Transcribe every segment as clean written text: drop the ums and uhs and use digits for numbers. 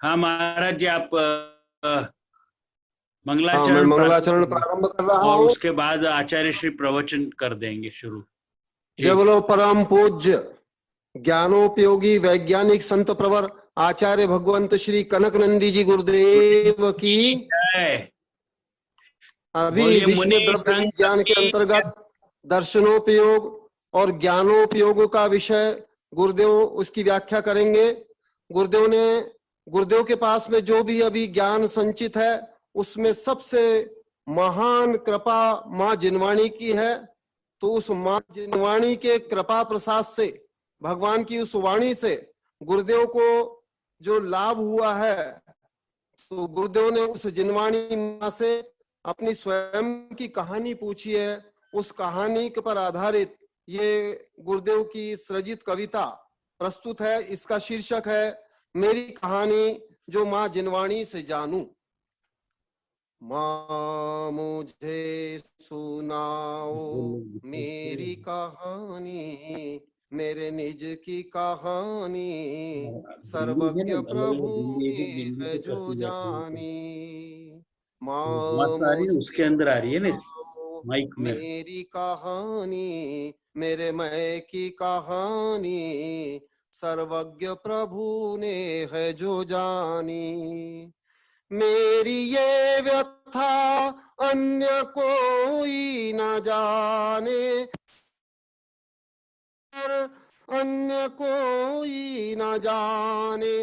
हाँ महाराज जी, आप हाँ, मैं मंगलाचरण मंगलाचरण प्रारंभ कर रहा और हूँ। उसके बाद आचार्य श्री प्रवचन कर देंगे शुरू। जय बोलो परम पूज्य ज्ञानोपयोगी वैज्ञानिक संत प्रवर आचार्य भगवंत श्री कनक नंदी जी गुरुदेव की जय। अभी बोलिए विश्व मुनि द्रव्य संघ विज्ञान के की अंतर्गत दर्शनोपयोग और ज्ञानोपयोग का विषय गुरुदेव उसकी व्याख्या करेंगे। गुरुदेव के पास में जो भी अभी ज्ञान संचित है उसमें सबसे महान कृपा माँ जिनवाणी की है। तो उस माँ जिनवाणी के कृपा प्रसाद से, भगवान की उस वाणी से गुरुदेव को जो लाभ हुआ है, तो गुरुदेव ने उस जिनवाणी माँ से अपनी स्वयं की कहानी पूछी है। उस कहानी के पर आधारित ये गुरुदेव की सृजित कविता प्रस्तुत है। इसका शीर्षक है मेरी कहानी जो माँ जिनवाणी से जानू। माँ मुझे सुनाओ मेरी कहानी, मेरे निज की कहानी, सर्वज्ञ प्रभु ने है जो जानी। माँ उसके मुझे अंदर आ रही है ना सुनाओ माइक में। मेरी कहानी, मेरे मैं की कहानी, सर्वज्ञ प्रभु ने है जो जानी। मेरी ये व्यथा अन्य कोई न जाने, अन्य कोई न जाने,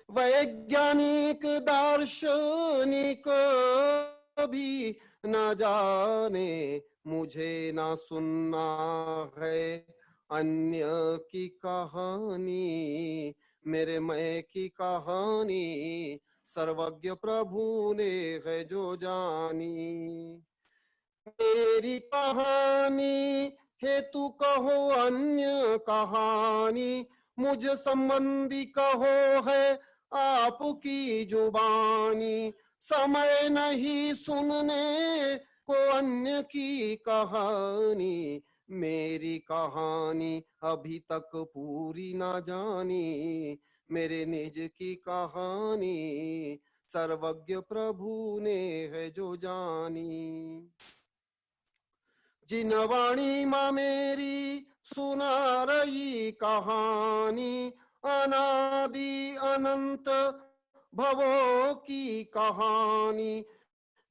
वैज्ञानिक दार्शनिक भी न जाने, मुझे ना सुनना है अन्य की कहानी, मेरे मैं की कहानी, सर्वज्ञ प्रभु ने है जो जानी। मेरी कहानी हेतु कहो अन्य कहानी, मुझ संबंधी कहो है आपकी जुबानी, समय नहीं सुनने को अन्य की कहानी, मेरी कहानी अभी तक पूरी ना जानी, मेरे निज की कहानी, सर्वज्ञ प्रभु ने है जो जानी। जिनवाणी माँ मेरी सुना रही कहानी, अनादि अनंत भवों की कहानी,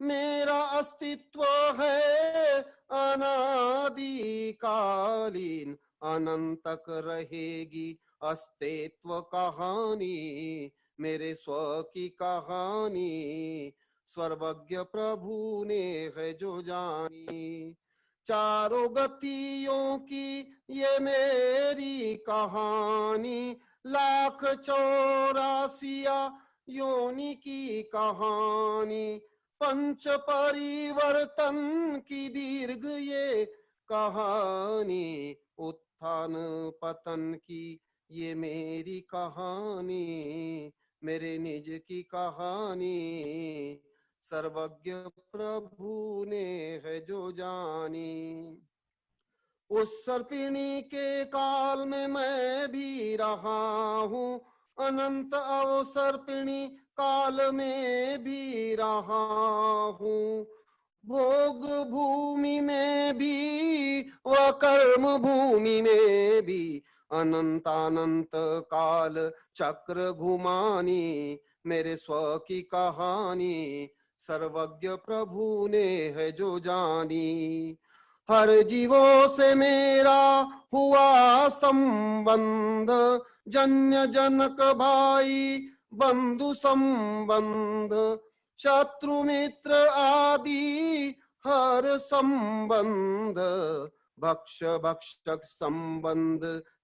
मेरा अस्तित्व है अनादि कालीन, अनंत तक रहेगी अस्तित्व कहानी, मेरे स्व की कहानी, सर्वज्ञ प्रभु ने है जो जानी। चारों गतियों की ये मेरी कहानी, लाख 84 योनि की कहानी, पंच परिवर्तन की दीर्घ ये कहानी, उत्थान पतन की ये मेरी कहानी, मेरे निज की कहानी, सर्वज्ञ प्रभु ने है जो जानी। उस सर्पिणी के काल में मैं भी रहा हूँ, अनंत अवसर्पिणी काल में भी रहा हूँ, भोग भूमि में भी व कर्म भूमि में भी, अनंत अनंत काल चक्र घुमानी, मेरे स्व की कहानी, सर्वज्ञ प्रभु ने है जो जानी। हर जीवों से मेरा हुआ संबंध, जन्य जनक भाई बंधु संबंध, शत्रु मित्र आदि हर संबंध, भक्ष भक्षक संबंध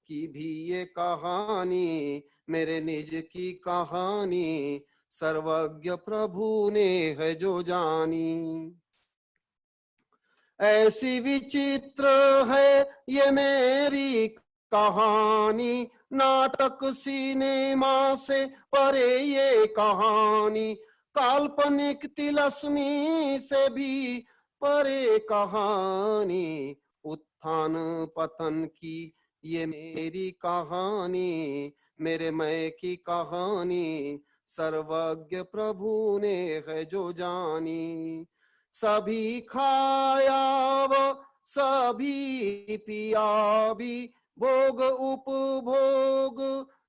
की भी ये कहानी, मेरे निज की कहानी, सर्वज्ञ प्रभु ने है जो जानी। ऐसी विचित्र है ये मेरी कहानी, नाटक सिनेमा से परे ये कहानी, काल्पनिक तिलस्मी से भी परे कहानी, उत्थान पतन की ये मेरी कहानी, मेरे मैं की कहानी सर्वज्ञ प्रभु ने है जो जानी। सभी खाया वो सभी पिया भी, भोग उपभोग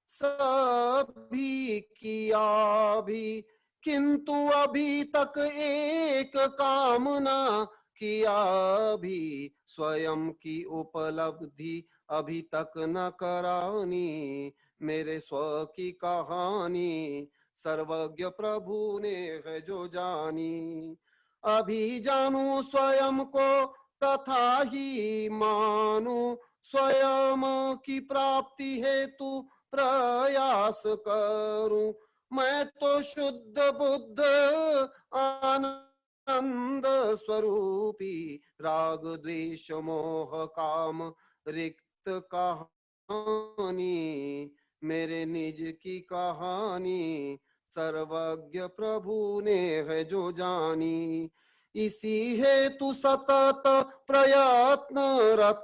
सभी किया भी, किंतु अभी तक एक कामना किया भी, स्वयं की उपलब्धि अभी तक न करानी। मेरे स्व की कहानी सर्वज्ञ प्रभु ने है जो जानी। अभी जानू स्वयं को तथा ही मानू, स्वयं की प्राप्ति हेतु प्रयास करूं। मैं तो शुद्ध बुद्ध आनंद स्वरूपी, राग द्वेष मोह काम रिक्त कहानी, मेरे निज की कहानी सर्वज्ञ प्रभु ने है जो जानी। इसी हेतु सतत प्रयत्न रत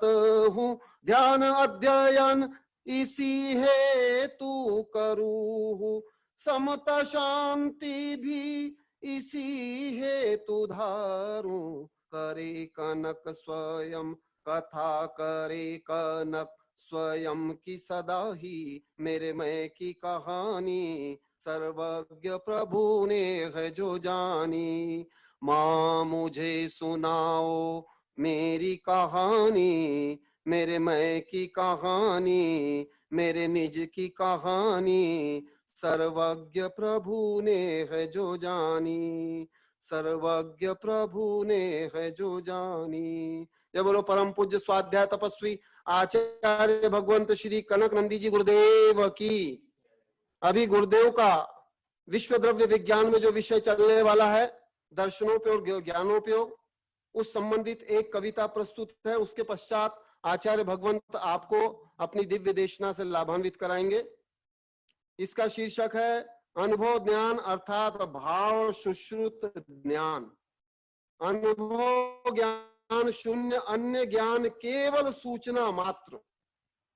हूँ, ध्यान अध्ययन इसी हेतु करूँ, समता शांति भी इसी हेतु धारूं। करे कनक स्वयं कथा करे कनक स्वयं की सदा ही, मेरे मैं की कहानी सर्वज्ञ प्रभु ने है जो जानी। माँ मुझे सुनाओ मेरी कहानी, मेरे मैं की कहानी, मेरे निज की कहानी सर्वज्ञ प्रभु ने है जो जानी। सर्वज्ञ प्रभु ने है जो जानी। जय बोलो परम पूज्य स्वाध्याय तपस्वी आचार्य भगवंत श्री कनक नंदी जी गुरुदेव की। अभी गुरुदेव का विश्व द्रव्य विज्ञान में जो विषय चलने वाला है, दर्शनोपयोग ज्ञानोपयोग, उस संबंधित एक कविता प्रस्तुत है। उसके पश्चात आचार्य भगवंत आपको अपनी दिव्य देशना से लाभान्वित कराएंगे। इसका शीर्षक है अनुभव ज्ञान अर्थात भाव सुश्रुत ज्ञान। अनुभव ज्ञान शून्य, अन्य ज्ञान केवल सूचना मात्र।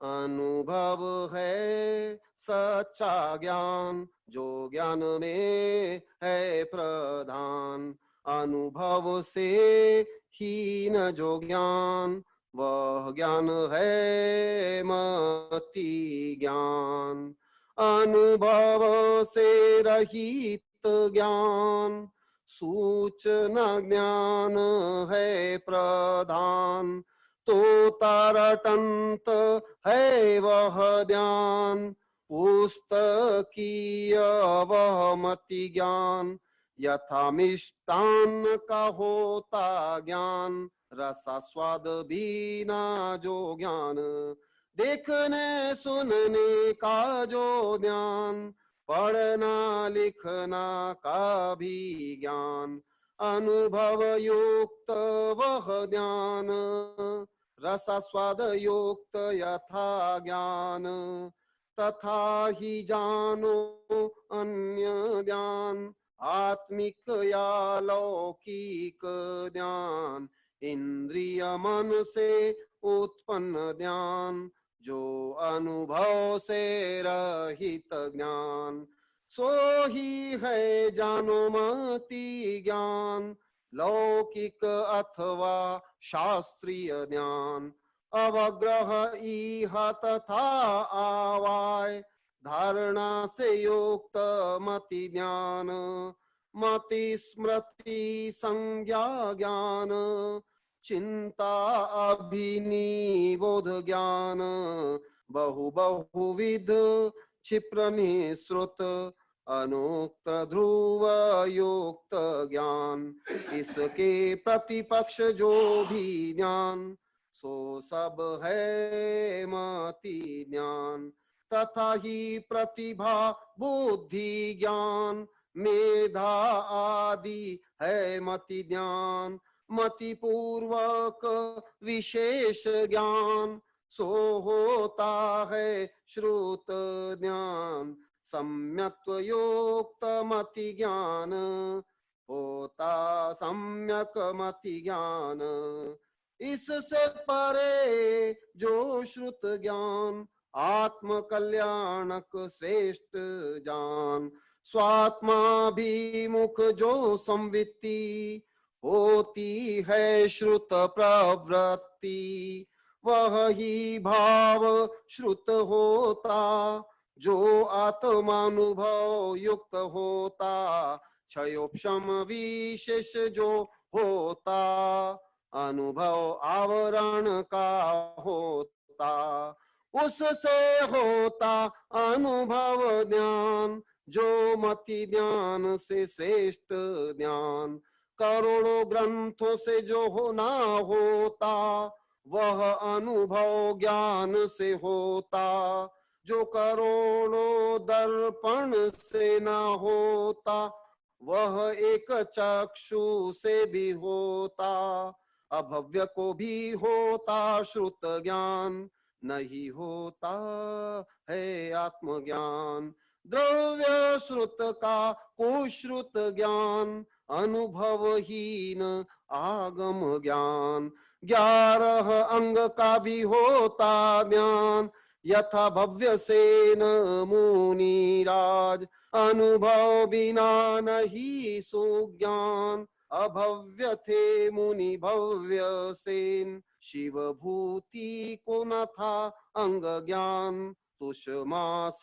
अनुभव है सच्चा ज्ञान, जो ज्ञान में है प्रधान। अनुभव से हीन जो ज्ञान, वह ज्ञान है मति ज्ञान। अनुभव से रहित ज्ञान, सूचना ज्ञान है प्रधान। तो तारटंत है वह ध्यान, पुस्तकीय वह मति ज्ञान। यथा मिष्टान्न का होता ज्ञान, रसा स्वाद बिना जो ज्ञान। देखने सुनने का जो ज्ञान, पढ़ना लिखना का भी ज्ञान। अनुभव युक्त वह ज्ञान, रसा स्वाद युक्त यथा ज्ञान। तथा ही जानो अन्य ज्ञान, आत्मिक या लौकिक ज्ञान। इंद्रिय मन से उत्पन्न ज्ञान, जो अनुभव से रहित ज्ञान। सो ही है जानो मति ज्ञान, लौकिक अथवा शास्त्रीय ज्ञान। अवग्रह इह तथा आवाय, धारणा से युक्त मति ज्ञान। मति स्मृति संज्ञा ज्ञान, चिंता अभिनिबोध ज्ञान। बहु बहुविध क्षिप्र निःसृत, अनुक्त ध्रुव युक्त ज्ञान। इसके प्रतिपक्ष जो भी ज्ञान, सो सब है मति ज्ञान। तथा ही प्रतिभा बुद्धि ज्ञान, मेधा आदि है मति ज्ञान। मति पूर्वक विशेष ज्ञान, सो होता है श्रुत ज्ञान। सम्यक्त्व युक्त मति ज्ञान, होता सम्यक मति ज्ञान। इससे परे जो श्रुत ज्ञान, आत्म कल्याणक श्रेष्ठ जान। स्वात्माभिमुख जो संवित्ति होती है श्रुत प्रवृत्ति, वह ही भाव श्रुत होता जो आत्मानुभव युक्त होता। क्षयोक्षम विशेष जो होता अनुभव आवरण का होता, उससे होता अनुभव ज्ञान जो मति ज्ञान से श्रेष्ठ ज्ञान। करोड़ों ग्रंथों से जो होना होता वह अनुभव ज्ञान से होता, जो करोड़ों दर्पण से ना होता वह एक चक्षु से भी होता। अभव्य को भी होता श्रुत ज्ञान, नहीं होता है आत्मज्ञान। द्रव्य श्रुत का कुश्रुत ज्ञान, अनुभवहीन आगम ज्ञान। 11 अंग का भी होता ज्ञान, यथा भव्य सेन मुनि राज। अनुभव बिना नहीं सुज्ञान, अभव्य थे मुनि भव्य सेन। शिव भूति को न था अंग ज्ञान, तुष मास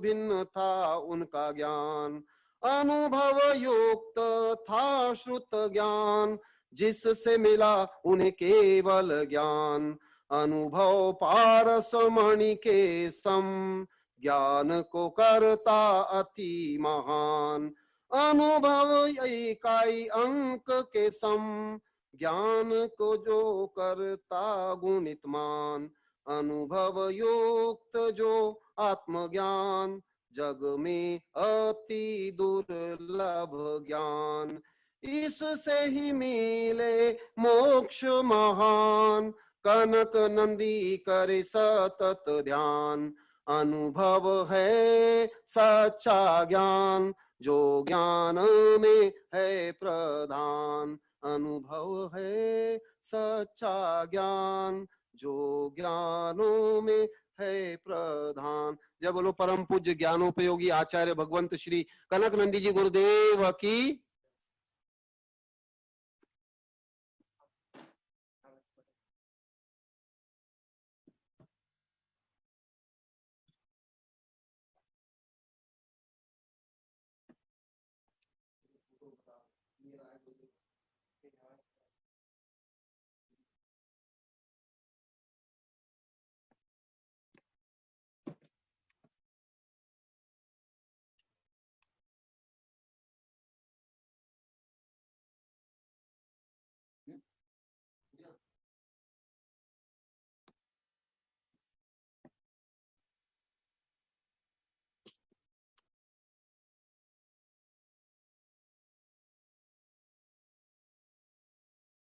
भिन्न था उनका ज्ञान। अनुभव युक्त था श्रुत ज्ञान, जिससे मिला उन्हें केवल ज्ञान। अनुभव पारस मणि के सम, ज्ञान को करता अति महान। अनुभव इकाई अंक के सम, ज्ञान को जो करता गुणितमान। अनुभव युक्त जो आत्मज्ञान, जग में अति दुर्लभ ज्ञान। इससे ही मिले मोक्ष महान, कनक नंदी करे सतत ध्यान। अनुभव है सच्चा ज्ञान, जो ज्ञान में है प्रधान। अनुभव है सच्चा ज्ञान, जो ज्ञानों में है प्रधान। जय बोलो परम पूज्य ज्ञानोपयोगी आचार्य भगवंत श्री कनक नंदी जी गुरुदेव की।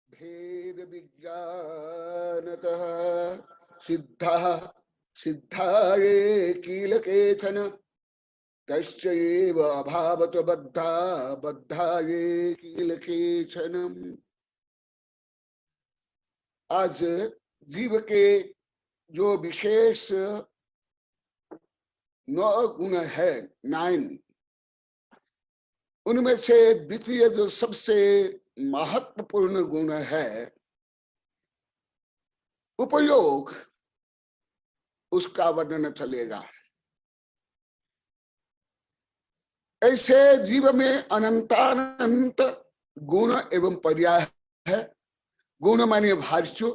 भेद विज्ञानतः सिद्धः सिद्धाये कील केचन, तस्यैव अभावत बद्धा बद्धाये कील केचन। आज जीव के जो विशेष 9 गुण है, 9, उनमें से द्वितीय जो सबसे महत्वपूर्ण गुण है उपयोग, उसका वर्णन चलेगा। ऐसे जीव में अनंतानंत गुण एवं पर्याय है। गुण माने भाष्य,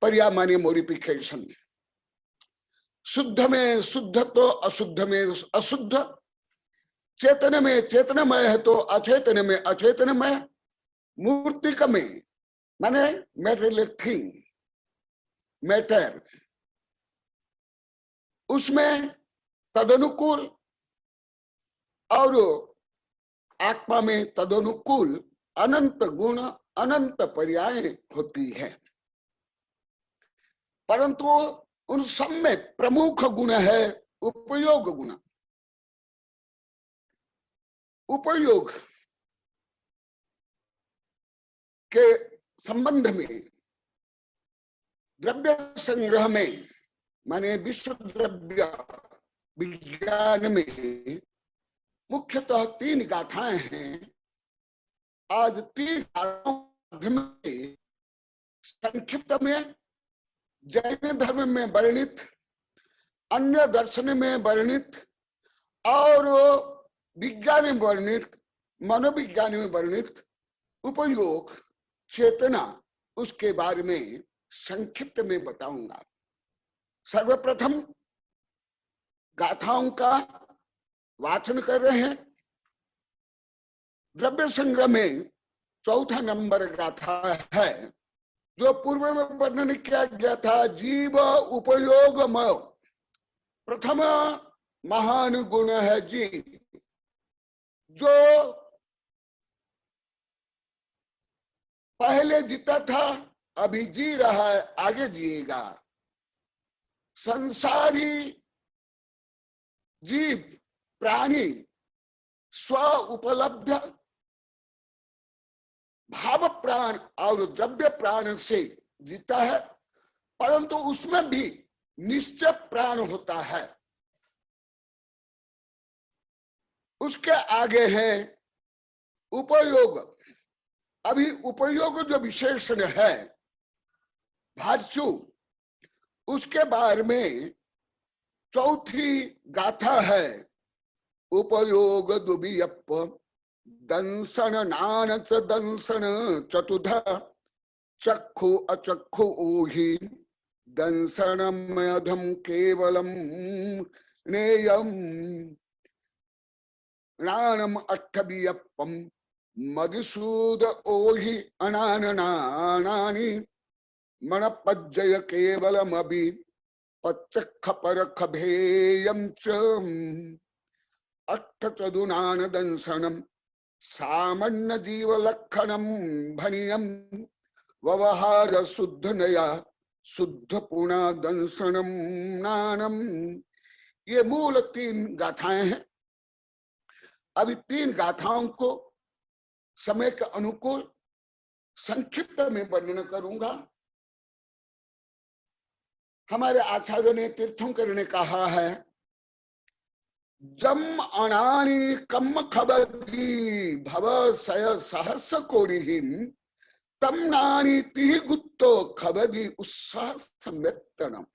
पर्याय माने मॉडिफिकेशन। शुद्ध में शुद्ध तो अशुद्ध में अशुद्ध, चेतन में चेतनमय है तो अचेतन में अचेतनमय, मूर्तिक में माने मैटेरियल थिंग, मैटर, उसमें तदनुकूल, और आत्मा में तदनुकूल अनंत गुण अनंत पर्याय होती है। परंतु उन सब में प्रमुख गुण है उपयोग गुण। उपयोग के संबंध में द्रव्य संग्रह में माने विश्व द्रव्य विज्ञान में मुख्यतः 3 गाथाएं हैं। आज 3 गाथाओं के माध्यम से संक्षिप्त में जैन धर्म में वर्णित, अन्य दर्शन में वर्णित और विज्ञान में वर्णित, मनोविज्ञान में वर्णित उपयोग चेतना, उसके बारे में संक्षिप्त में बताऊंगा। सर्वप्रथम गाथाओं का वाचन कर रहे हैं। द्रव्य संग्रह में 4था नंबर गाथा है, जो पूर्व में वर्णन किया गया था। जीव उपयोगमय प्रथम महान गुण है जीव, जो पहले जीता था, अभी जी रहा है, आगे जिएगा। संसारी जीव प्राणी स्व उपलब्ध भाव प्राण और द्रव्य प्राण से जीता है, परंतु उसमें भी निश्चय प्राण होता है। उसके आगे है उपयोग। अभी उपयोग जो विशेषण है भाष्यु, उसके बारे में 4थी गाथा है। उपयोग दुबियप्प दंसन नानस दंसन चतुधा चक्षु अचक्षु ऊहि दंसनमयधम केवलम नेयम नानम अट्ठबियप्पम मधुसूद ओहि अनाननानि मन पज्जय केवलमभि पच्चख परख भेयं च अट्ठ चदुनान दंसनम सामान्य जीव लक्षणम भनियम व्यवहार शुद्ध नया शुद्ध पुणा दंसनम नानम। ये मूल 3 गाथाएं हैं। अभी 3 गाथाओं को समय के अनुकूल संक्षिप्त में वर्णन करूंगा। हमारे आचार्यों ने तीर्थंकर ने कहा है, जम अनानी कम खबदी भव सय सहस्र कोरिहिम तम नानी ति गुत्तो खबदी उत्साह सम्यक्तनम।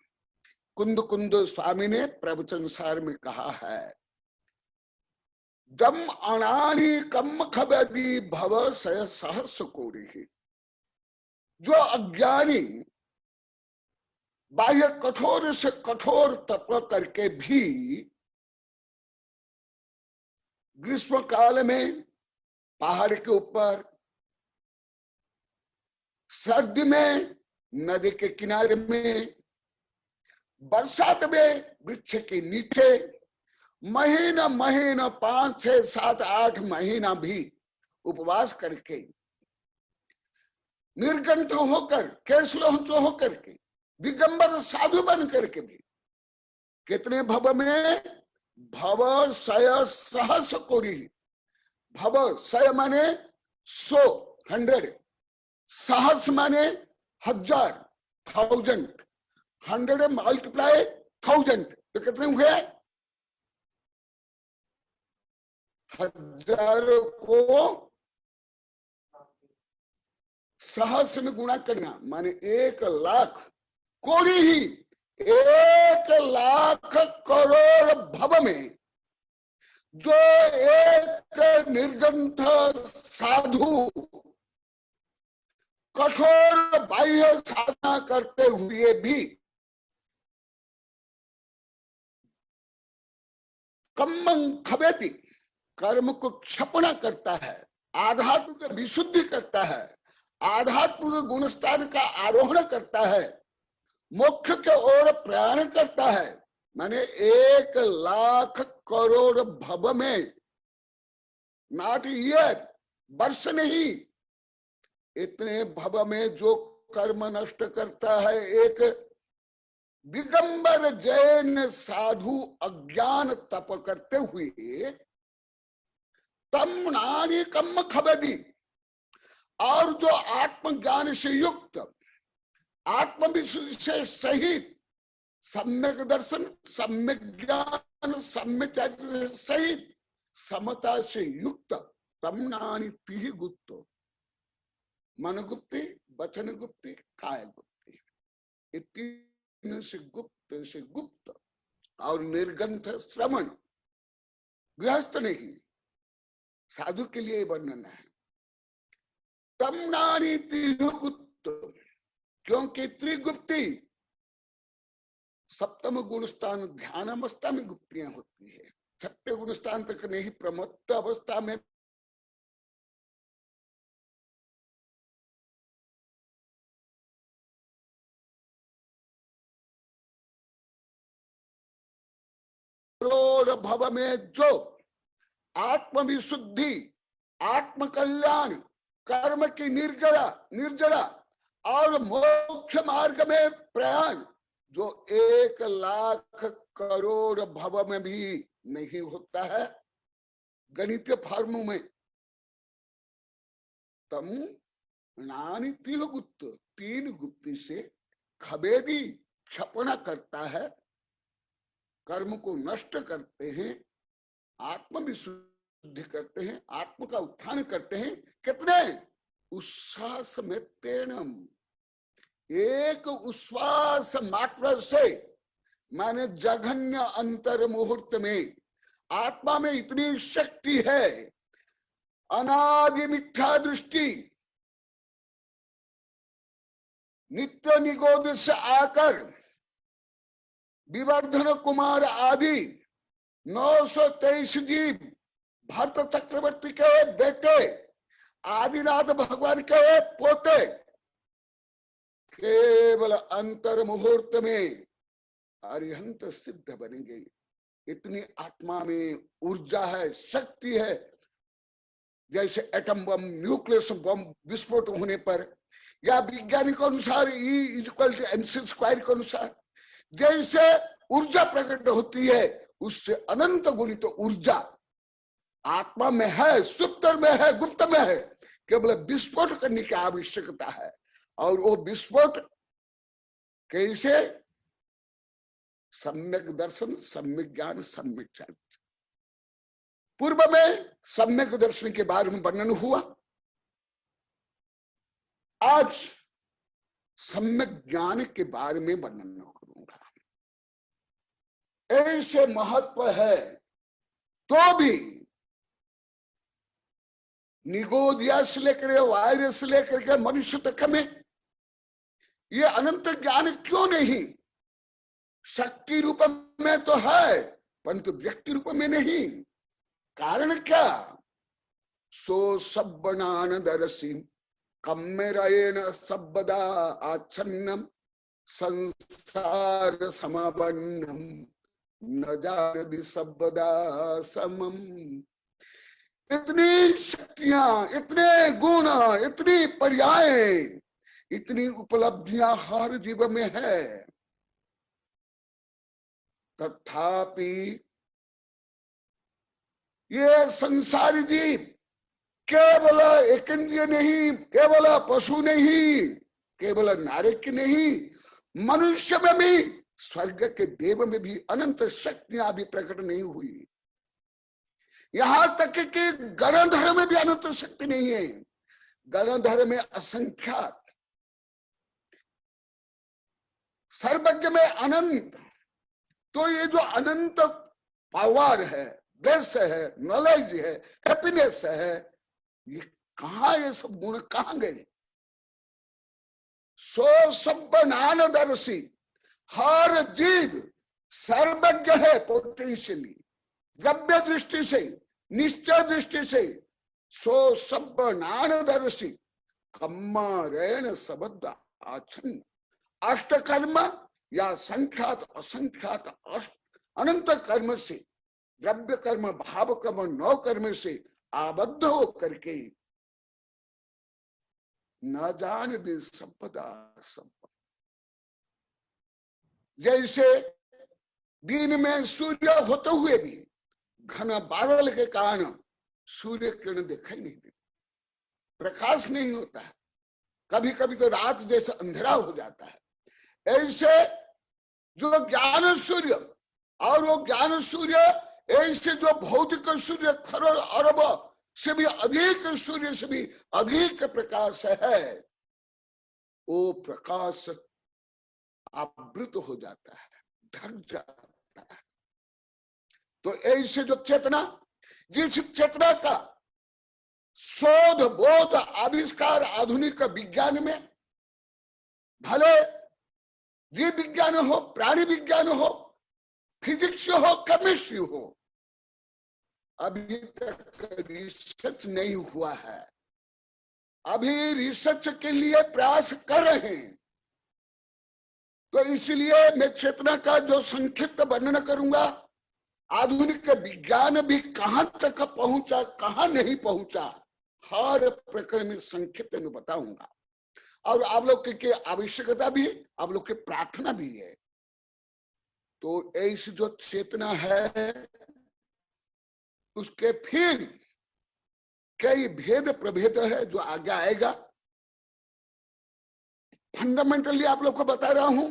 कुंद कुंद स्वामी ने प्रवचन सार में कहा है, जम अनानी कम खबदी भव सय सहस्र कोरिहि। जो अज्ञानी बाह्य कठोर से कठोर तप करके भी ग्रीष्म काल में पहाड़ के ऊपर, सर्दी में नदी के किनारे में, बरसात में वृक्ष के नीचे महीना महीना 5, 6, 7, 8 महीना भी उपवास करके निर्गंथ होकर, केशलोहंच होकर के, दिगंबर साधु बन करके भी कितने भव में भव सय सहस कोरी। भव सय माने 100, 100, सहस माने 1000, 1000, 100 मल्टीप्लाई 1000 तो कितने हुए? 1000 को सहस में गुणा करना माने 1,00,000 कोड़ी ही 1,00,000 करोड़ भव में जो एक निर्गंथ साधु कठोर बाह्य साधना करते हुए भी कम्मं खबेति कर्म को क्षपणा करता है, आध्यात्म की विशुद्धि करता है, आध्यात्मिक गुणस्तर का आरोहण करता है, मोक्ष के ओर प्रयाण करता है। माने 1,00,000 करोड़ भव में, नॉट ईयर, वर्ष नहीं, इतने भव में जो कर्म नष्ट करता है एक दिगंबर जैन साधु अज्ञान तप करते हुए, तम नानी कम खबदी। और जो आत्मज्ञान से युक्त, आत्मविशुद्धि से सहित सम्यक दर्शन, सम्यक ज्ञान, सम्यक चरित्र सहित समता से युक्त तमनानी तिहि गुप्त, मन गुप्ति, वचन गुप्ति, काय गुप्ति, ये तीन से गुप्त और निर्गंथ श्रवण गृहस्थ नहीं, साधु के लिए वर्णन है। तमनानी तिहि गुप्त, क्योंकि त्रिगुप्ति सप्तम गुणस्थान ध्यान अवस्था में गुप्तियां होती है, छठे गुणस्थान तक नहीं, प्रमत्त अवस्था में करोड़ भव में जो आत्म विशुद्धि, आत्म कल्याण, कर्म की निर्जरा और मोक्ष मार्ग में प्रयाण जो 1,00,000 करोड़ भव में भी नहीं होता है, गणितीय फॉर्म में, तम नानी तीन गुप्त, तीन गुप्ति से खबेदी क्षपणा करता है, कर्म को नष्ट करते हैं, आत्म विशुद्धि करते हैं, आत्म का उत्थान करते हैं। कितने उच्छ्वास में तेणम, एक उच्छ्वास मात्र से, माने जघन्य अंतर मुहूर्त में आत्मा में इतनी शक्ति है, अनादि मिथ्या दृष्टि नित्य निगोद से आकर विवर्धन कुमार आदि 923 जीव, भरत चक्रवर्ती के बेटे, आदिनाथ भगवान के पोते, केवल अंतर मुहूर्त में अरिहंत सिद्ध बनेंगे। इतनी आत्मा में ऊर्जा है, शक्ति है। जैसे एटम बम, न्यूक्लियस बम विस्फोट होने पर, या वैज्ञानिक अनुसार E=mc² के अनुसार जैसे ऊर्जा प्रकट होती है, उससे अनंत गुणित तो ऊर्जा आत्मा में है, सुप्त में है, गुप्त में है। केवल विस्फोट करने की आवश्यकता है। और वो विस्फोट कैसे? सम्यक दर्शन, सम्यक ज्ञान, सम्यक चरित्र। पूर्व में सम्यक दर्शन के बारे में वर्णन हुआ, आज सम्यक ज्ञान के बारे में वर्णन करूंगा। ऐसे महत्व है तो भी निगोदिया से लेकर वायरस से लेकर के मनुष्य तक में ये अनंत ज्ञान क्यों नहीं? शक्ति रूप में तो है, परंतु व्यक्ति रूप में नहीं। कारण क्या? सो सब्बनान दरसी कम्मेरेण सब्बदा आच्छन्नम संसार समावन्नम न जानति सब्बदा समम। इतनी शक्तियां, इतने गुण, इतनी पर्याय, इतनी उपलब्धियां हर जीव में है, तथापि ये संसारी जीव केवल एक इंद्रिय नहीं, केवल पशु नहीं, केवल नारक नहीं, मनुष्य में भी, स्वर्ग के देव में भी अनंत शक्तियां भी प्रकट नहीं हुई। यहां तक कि गणधर में भी अनंत शक्ति नहीं है। गणधर में असंख्यात, सर्वज्ञ में अनंत। तो ये जो अनंत पावर है, ब्लेस है, नॉलेज है, हैप्पीनेस है, ये कहा, ये सब गुण कहां गए? सो सब्बनानदर्शी, हर जीव सर्वज्ञ है पोटेंशियली, द्रव्य दृष्टि से, निश्चय दृष्टि से। सो सब्बनानदर्शी कम्मारेण सबद आच्छन्न। अष्ट कर्म या संख्यात असंख्यात अनंत कर्म से, द्रव्य कर्म, भाव कर्म, 9 कर्म से आबद्ध हो करके न जान दे संपदा संपद। जैसे दिन में सूर्य होते हुए भी घना बादल के कारण सूर्य किरण दिखाई नहीं देती, प्रकाश नहीं होता है। कभी कभी तो रात जैसे अंधेरा हो जाता है। ऐसे जो ज्ञान सूर्य, और वो ज्ञान सूर्य ऐसे जो भौतिक सूर्य करोड़ अरब से भी अधिक सूर्य से भी अधिक प्रकाश है, वो प्रकाश आवृत हो जाता है, ढक जाता है। तो ऐसे जो चेतना, जिस चेतना का शोध बोध आविष्कार आधुनिक विज्ञान में, भले जीव विज्ञान हो, प्राणी विज्ञान हो, फिजिक्स हो, केमिस्ट्री हो, अभी तक रिसर्च नहीं हुआ है। अभी रिसर्च के लिए प्रयास कर रहे हैं। तो इसलिए मैं चेतना का जो संक्षिप्त वर्णन करूंगा, आधुनिक विज्ञान भी कहां तक पहुंचा, कहां नहीं पहुंचा, हर प्रकरण में संक्षिप्त में बताऊंगा। और आप लोग की आवश्यकता भी, आप लोग की प्रार्थना भी है। तो ऐसी जो चेतना है उसके फिर कई भेद प्रभेद है जो आगे आएगा। फंडामेंटली आप लोग को बता रहा हूं,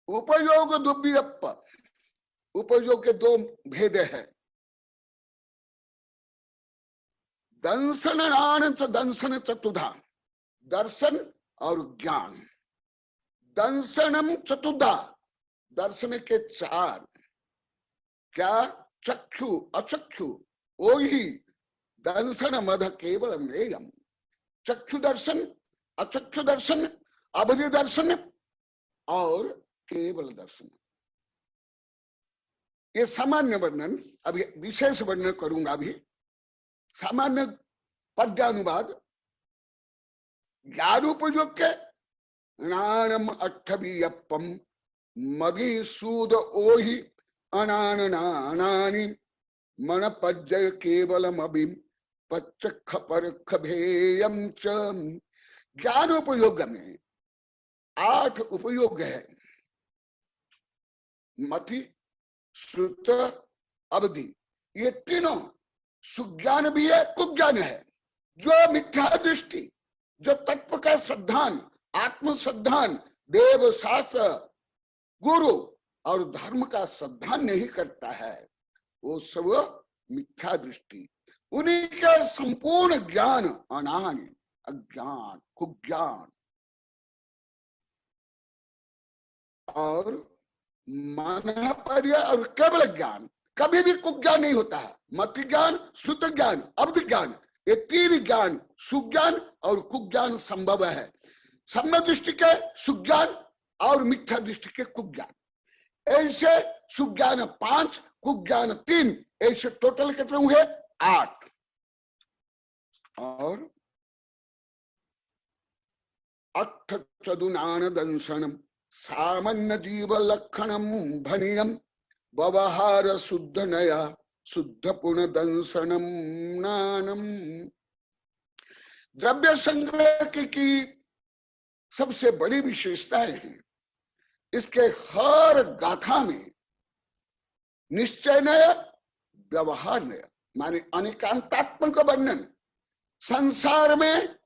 उपयोग दुव्यप, उपयोग के दो भेद है, दंशन चतुधा, दर्शन और ज्ञान। दंशनम चतुधा, दर्शन के चार, क्या? चक्षु अचक्षु, वो ही दंशन मध केवल नेयम। चक्षु दर्शन, अचक्षु दर्शन, अवधि दर्शन और केवल दर्शन। ये सामान्य वर्णन, अभी विशेष वर्णन करूंगा। अभी सामान्य पद्यानुवाद, ज्ञान उपयोग के नानम अठवीयपम मगी सूद ओहि अनाननानि मन पज्जय केवलम अभिम पच्चख परख भेयम च। ज्ञान उपयोग में 8 उपयोग है, मति, श्रुत, अवधि। ये तीनों सुज्ञान भी है, कुज्ञान है। जो मिथ्या दृष्टि, जो तत्व का श्रद्धान, आत्म श्रद्धान, देव शास्त्र, गुरु और धर्म का श्रद्धान नहीं करता है, वो सब मिथ्या दृष्टि। उन्हीं का संपूर्ण ज्ञान अनान, अज्ञान, कुज्ञान और मानपर्य और केवल ज्ञान। कभी भी कुज्ञान नहीं होता है। मत ज्ञान, श्रुत ज्ञान, अवधि ज्ञान, ये 3 ज्ञान, सुज्ञान और कुज्ञान संभव है। सम्यक दृष्टि के सुज्ञान और मिथ्या दृष्टि के कुज्ञान। ऐसे सुज्ञान 5, कुज्ञान 3, ऐसे टोटल कितने हुए? 8। और अठ चदुनान दंशनम सामान्य जीव लक्षणम भनियम व्यवहार शुद्ध नया शुद्ध पुण्य दंशनम नानम। द्रव्य संग्रह की सबसे बड़ी विशेषताएं हैं। इसके हर गाथा में निश्चय नय, व्यवहार नय, माने अनेकांतात्मक वर्णन। संसार में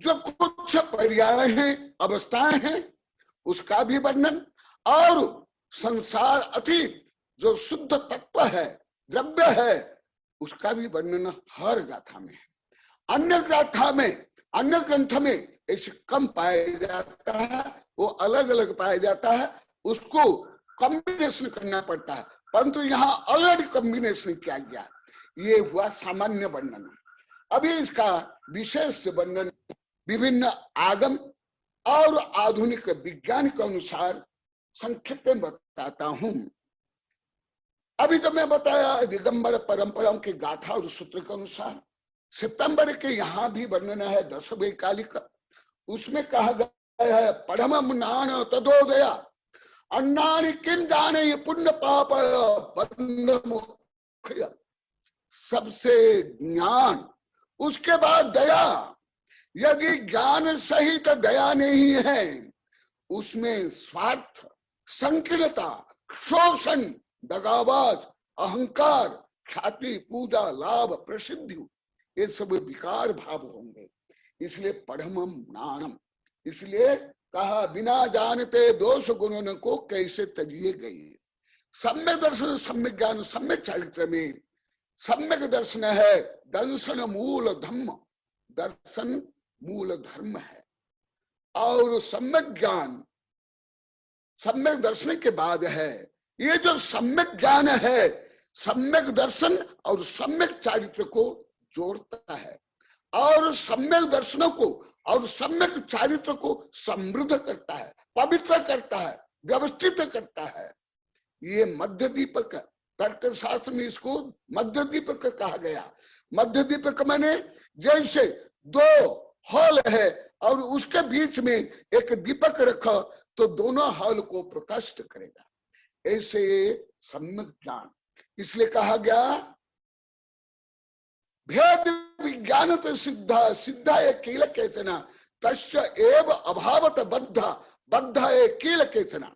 जो कुछ पर्याय हैं, अवस्थाएं हैं, उसका भी वर्णन, और संसार अतीत जो शुद्ध तत्व है, द्रव्य है, उसका भी वर्णन हर गाथा में है। अन्य गाथा में, अन्य ग्रंथ में ऐसे कम पाया जाता है, वो अलग अलग पाया जाता है, उसको कॉम्बिनेशन करना पड़ता है। परंतु यहाँ अलग कॉम्बिनेशन किया गया, ये हुआ सामान्य वर्णन। अभी इसका विशेष वर्णन विभिन्न आगम और आधुनिक विज्ञान के अनुसार संक्षिप्त में बताता हूं। अभी तो मैं बताया दिगंबर परंपराओं की गाथा और सूत्र के अनुसार। सितंबर के यहाँ भी वर्णन है 10वें कालिक, उसमें कहा गया है परम नान तदोदया अन्नानि किम जाने पुण्य पाप बंध मुख्य। सबसे ज्ञान, उसके बाद दया। यदि ज्ञान सहित दया नहीं है, उसमें स्वार्थ, संकीर्णता, शोषण, दगाबाज, अहंकार, ख्याति, पूजा, लाभ, प्रसिद्धि, ये सब विकार भाव होंगे। इसलिए परमम नानम, इसलिए कहा बिना जानते दोष गुणों को कैसे तजिए गई। सम्यक दर्शन सम्यक ज्ञान सम्यक चारित्र में सम्यक दर्शन है दर्शन मूल धम्म, दर्शन मूल धर्म है। और सम्यक ज्ञान सम्यक दर्शन के बाद है। ये जो सम्यक ज्ञान है सम्यक दर्शन और सम्यक चारित्र को जोड़ता है और सम्यक दर्शनों को और सम्यक चारित्र को समृद्ध करता है, पवित्र करता है, व्यवस्थित करता है। ये मध्य दीपक, तर्क शास्त्र में इसको मध्य दीपक कहा गया। मध्य दीपक माने जैसे दो हॉल है और उसके बीच में एक दीपक रखो तो दोनों हॉल को प्रकाशित करेगा, ऐसे सम्यक ज्ञान। इसलिए कहा गया भेद विज्ञान तो सिद्धा सिद्धा ये कील केचना तस्य एव अभावत बद्धा बद्धा ये कील केचना।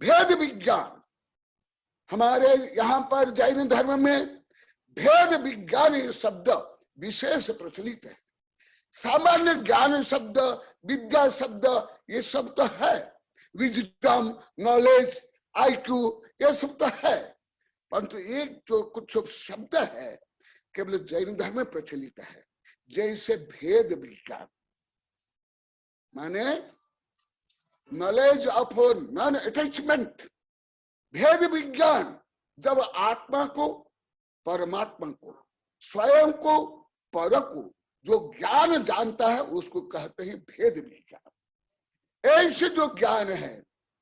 भेद विज्ञान हमारे यहाँ पर जैन धर्म में भेद विज्ञान ये शब्द विशेष प्रचलित है। सामान्य ज्ञान शब्द, विद्या शब्द ये सब तो है, विजडम, नॉलेज, आईक्यू ये सब तो है, परंतु एक जो कुछ शब्द है केवल जैन धर्म में प्रचलित है, जैसे भेद विज्ञान माने नॉलेज ऑफ नॉन अटैचमेंट। भेद विज्ञान जब आत्मा को, परमात्मा को, स्वयं को, पर को जो ज्ञान जानता है उसको कहते हैं भेद विज्ञान। ऐसे जो ज्ञान है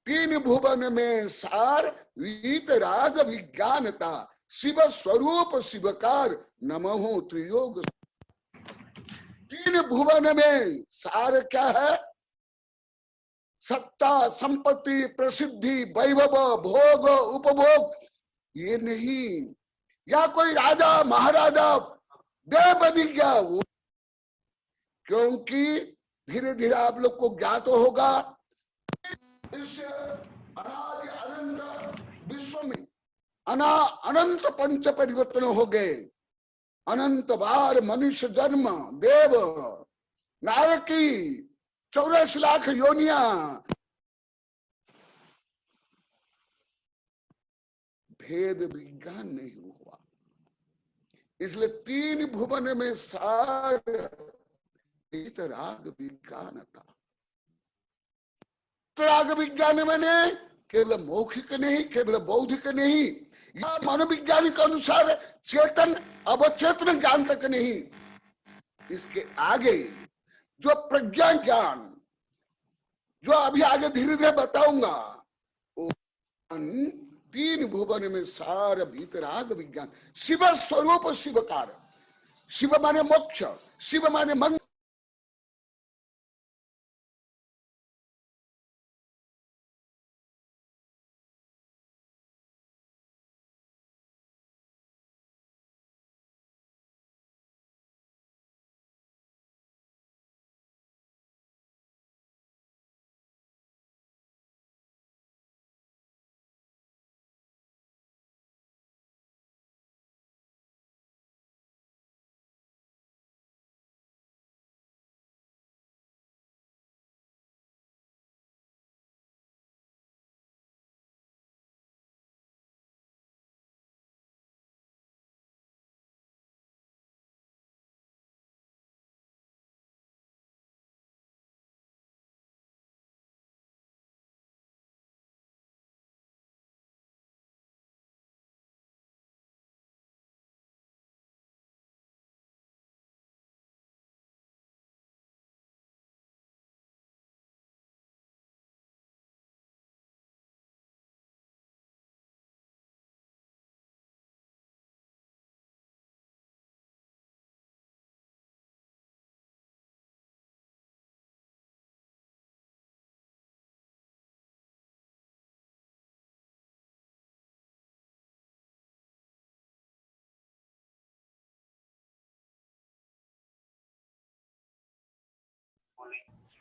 तीन भुवन में सार वीतराग विज्ञानता शिव स्वरूप शिवकार नमो त्रियोग। तीन भुवन में सार क्या है? सत्ता, संपत्ति, प्रसिद्धि, वैभव, भोग, उपभोग ये नहीं, या कोई राजा महाराजा देव बन गया वो, क्योंकि धीरे धीरे आप लोग को ज्ञात होगा इस अनादि अनंत विश्व में अनंत पंच परिवर्तन हो गए। अनंत बार मनुष्य जन्म, देव, नारकी, 84 लाख योनिया। भेद विज्ञान नहीं हुआ, इसलिए तीन भुवन में सार राग विज्ञान था। राग विज्ञान मैंने केवल मौखिक नहीं, केवल बौद्धिक नहीं, या मनोविज्ञान के अनुसार चेतन अवचेतन ज्ञान तक नहीं, इसके आगे जो प्रज्ञा ज्ञान जो अभी आगे धीरे धीरे बताऊंगा, वो तीन भुवन में सार भीतराग विज्ञान। शिव स्वरूप शिवकार, शिव माने मोक्ष, शिव माने मंगल।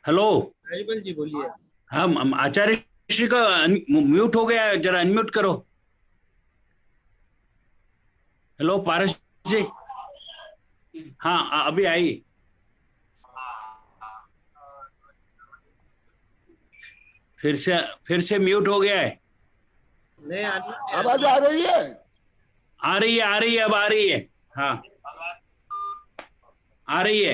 हेलो। राजीवल जी बोलिए। हम आचार्य श्री का म्यूट हो गया, जरा अनम्यूट करो। हेलो पारस जी, हाँ अभी आई। फिर से म्यूट हो गया है। नहीं आवाज आ रही है? आ रही है, आ रही है, अब आ रही है। हाँ, आ रही है।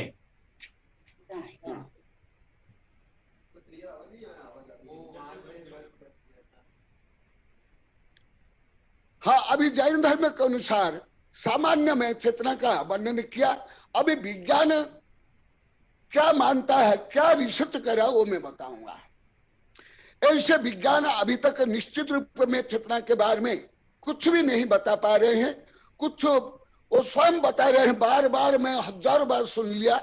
हाँ, अभी जैन धर्म के अनुसार सामान्य में चेतना का वर्णन किया। अभी विज्ञान क्या मानता है, क्या रिसर्च करा, वो मैं बताऊंगा। ऐसे विज्ञान अभी तक निश्चित रूप में चेतना के बारे में कुछ भी नहीं बता पा रहे हैं। कुछ वो स्वयं बता रहे हैं, बार बार मैं हजारों बार सुन लिया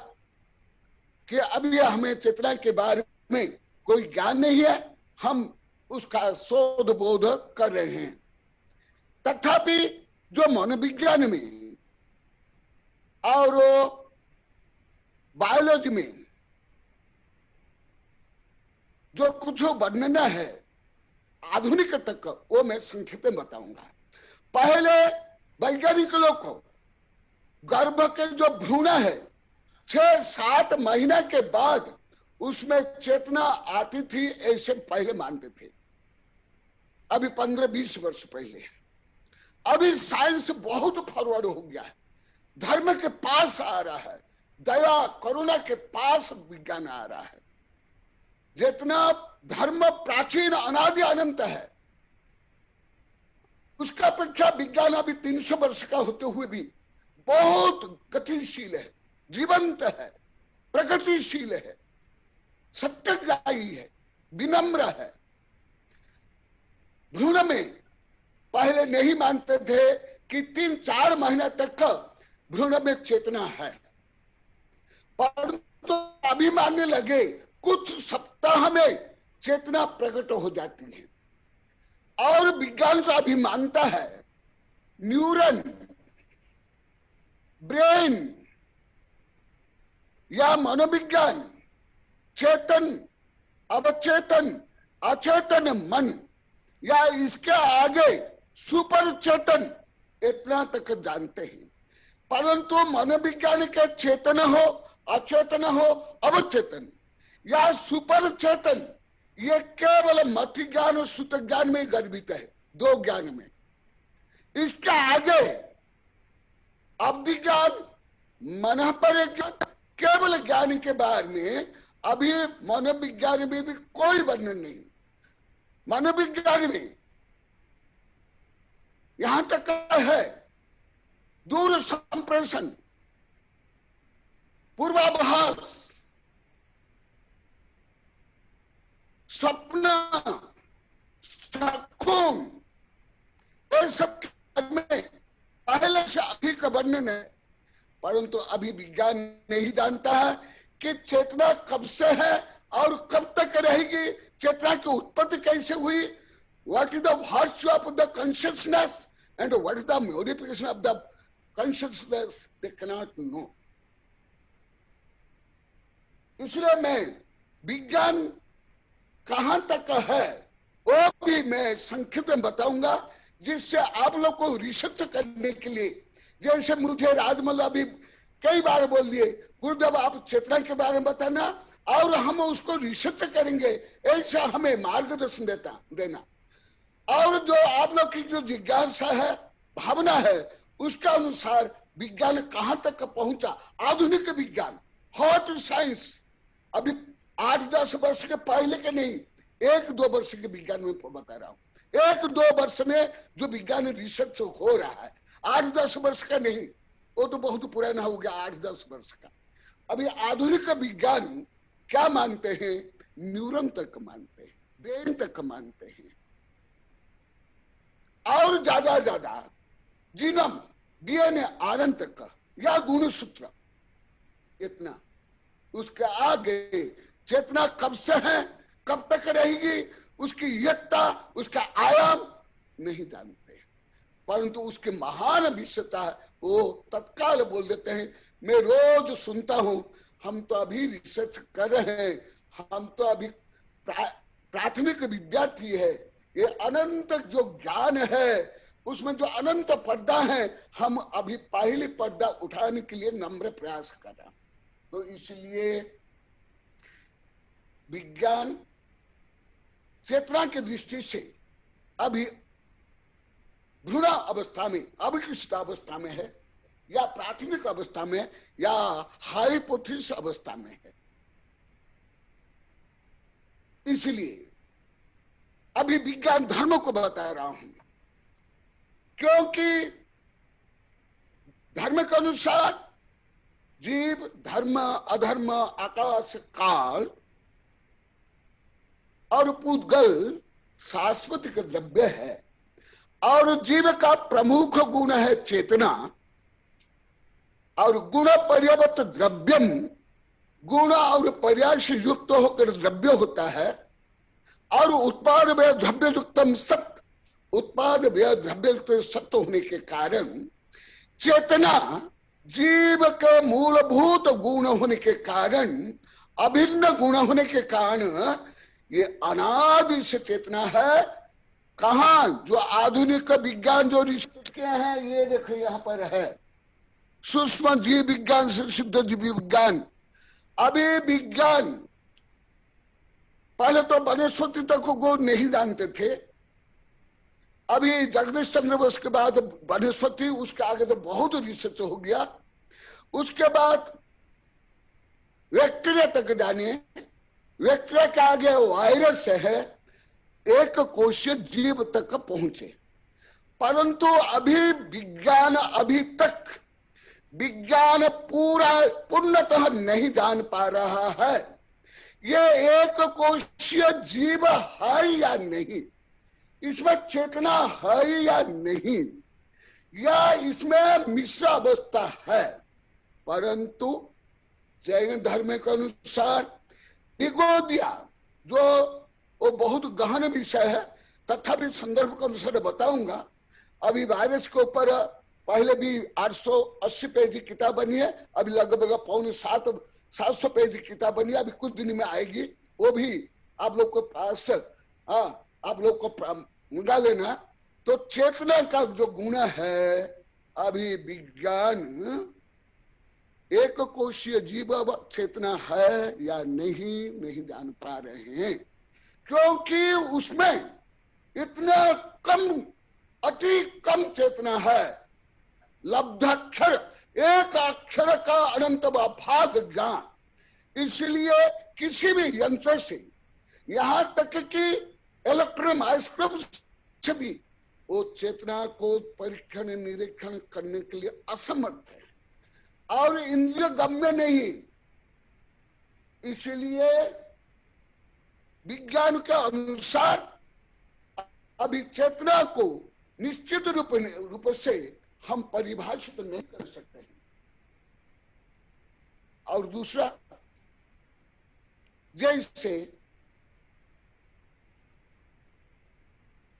कि अभी हमें चेतना के बारे में कोई ज्ञान नहीं है, हम उसका शोध बोध कर रहे हैं। तथापि जो मनोविज्ञान में और बायोलॉजी में जो कुछ वर्णन है आधुनिक तक, वो मैं संक्षिप्त में बताऊंगा। पहले वैज्ञानिक लोग को गर्भ के जो भ्रूण है 6-7 महीना के बाद उसमें चेतना आती थी, ऐसे पहले मानते थे। अभी 15-20 वर्ष पहले। अभी साइंस बहुत फॉरवर्ड हो गया है, धर्म के पास आ रहा है, दया करुणा के पास विज्ञान आ रहा है। जितना धर्म प्राचीन अनादि अनंत है, उसका अपेक्षा विज्ञान अभी 300 वर्ष का होते हुए भी बहुत गतिशील है, जीवंत है, प्रगतिशील है, सत्यग्राही है, विनम्र है। भ्रूण में पहले नहीं मानते थे कि 3-4 महीने तक भ्रूण में चेतना है, परंतु अभी मानने लगे कुछ सप्ताह में चेतना प्रकट हो जाती है। और विज्ञान तो अभी मानता है न्यूरन, ब्रेन या मनोविज्ञान, चेतन, अवचेतन, अचेतन मन या इसके आगे सुपर चेतन, इतना तक जानते हैं। परंतु मनोविज्ञान के चेतन हो, अचेतन हो, अवचेतन या सुपर चेतन, ये केवल मत ज्ञान और श्रुत ज्ञान में गर्भित है, 2 ज्ञान में। इसके आगे अवधि ज्ञान, मन पर ज्ञान, केवल ज्ञान के बारे में अभी मनोविज्ञान में भी कोई वर्णन नहीं। मनोविज्ञान में यहां तक है दूर संप्रेषण, पूर्वाभास, स्वप्न, सखून, ये सब में पहले से अधिक वर्णन है। परंतु अभी विज्ञान नहीं जानता है कि चेतना कब से है और कब तक रहेगी, चेतना की उत्पत्ति कैसे हुई, what is the virtue of the consciousness and what is the modification of the consciousness, they cannot know. इसलिए मैं विज्ञान कहां तक है वो भी मैं संक्षिप्त में बताऊंगा, जिससे आप लोग को रिसर्च करने के लिए, जैसे मुझे राजमल अभी कई बार बोल दिए, गुरुदेव आप चेतना के बारे में बताना और हम उसको रिसर्च करेंगे, ऐसा हमें मार्गदर्शन देना। और जो आप लोग की जो जिज्ञासा है, भावना है, उसका अनुसार विज्ञान कहां तक पहुंचा। आधुनिक विज्ञान, हॉट साइंस, अभी 8-10 वर्ष के पहले के नहीं, 1-2 वर्ष के विज्ञान में बता रहा हूं। 1-2 वर्ष में जो विज्ञान रिसर्च हो रहा है, 8-10 वर्ष का नहीं, वो तो बहुत पुराना हो गया, 8-10 वर्ष का। अभी आधुनिक विज्ञान क्या मानते हैं, न्यूरन तक मानते हैं, ब्रेन तक मानते हैं, और ज्यादा जीनम, डीएनए, आरएन तक या गुणसूत्र, इतना। उसके आगे चेतना कब से है, कब तक रहेगी, उसकी यत्ता, उसका आयाम नहीं जानते। परंतु उसकी महान विशेषता है, वो तत्काल बोल देते हैं। मैं रोज सुनता हूं, हम तो अभी रिसर्च कर रहे हैं, हम तो अभी प्राथमिक विद्यार्थी है, ये अनंत जो ज्ञान है उसमें जो अनंत पर्दा है, हम अभी पहली पर्दा उठाने के लिए नम्र प्रयास कर रहे हैं। तो इसलिए विज्ञान चेतना की दृष्टि से अभी भ्रूण अवस्था में, अविकसित अवस्था में है, या प्राथमिक अवस्था में, या हाइपोथेसिस अवस्था में है। इसलिए अभी विज्ञान धर्म को बता रहा हूं, क्योंकि धर्म के अनुसार जीव, धर्म, अधर्म, आकाश, काल और पूतगल शाश्वत के द्रव्य है, और जीव का प्रमुख गुण है चेतना, और गुण पर्यावत द्रव्यम, गुण और पर्याय से युक्त होकर द्रव्य होता है, और उत्पाद व्यय द्रव्य युक्तम सत्य, उत्पाद व्यय द्रव्य युक्त सत्य होने के कारण चेतना जीव के मूलभूत गुण होने के कारण, अभिन्न गुण होने के कारण ये अनादि से चेतना है। कहा जो आधुनिक विज्ञान जो रिसर्च किए हैं, ये देखो यहां पर है, सूक्ष्म जीव विज्ञान से सिद्ध जीव विज्ञान। अभी विज्ञान पहले तो वनस्पति तक को नहीं जानते थे, अभी जगदीश चंद्र बोस के बाद वनस्पति, उसके आगे तो बहुत रिसर्च हो गया, उसके बाद बैक्टीरिया तक जाने, बैक्टीरिया के आगे वायरस है, एक कोशीय जीव तक पहुंचे। परंतु अभी विज्ञान, अभी तक विज्ञान पूर्णतः नहीं जान पा रहा है ये एक कोशीय जीव है या नहीं, इसमें चेतना है या नहीं, या इसमें मिश्र अवस्था है। परंतु जैन धर्म के अनुसार निगोदिया, जो वो बहुत गहन विषय है, तथापि संदर्भ के अनुसार बताऊंगा। अभी वायरस के ऊपर पहले भी 880 पेज की किताब बनी है, अभी लगभग 750 पेज की किताब बनी है, अभी कुछ दिन में आएगी, वो भी आप लोग को पास, आप लोग को मंगा लेना। तो चेतना का जो गुण है, अभी विज्ञान एक कोशीय जीव चेतना है या नहीं जान पा रहे हैं, क्योंकि उसमें इतना कम, अति कम चेतना है। लब्धाक्षर, एक अक्षर का अनंत भाग ज्ञान, इसलिए किसी भी यंत्र से, यहां तक कि इलेक्ट्रॉन माइक्रोस्कोप से भी वो चेतना को परीक्षण निरीक्षण करने के लिए असमर्थ है और इंद्रिय गम्य नहीं। इसलिए विज्ञान के अनुसार अभी चेतना को निश्चित रूप से हम परिभाषित नहीं कर सकते हैं। और दूसरा, जैसे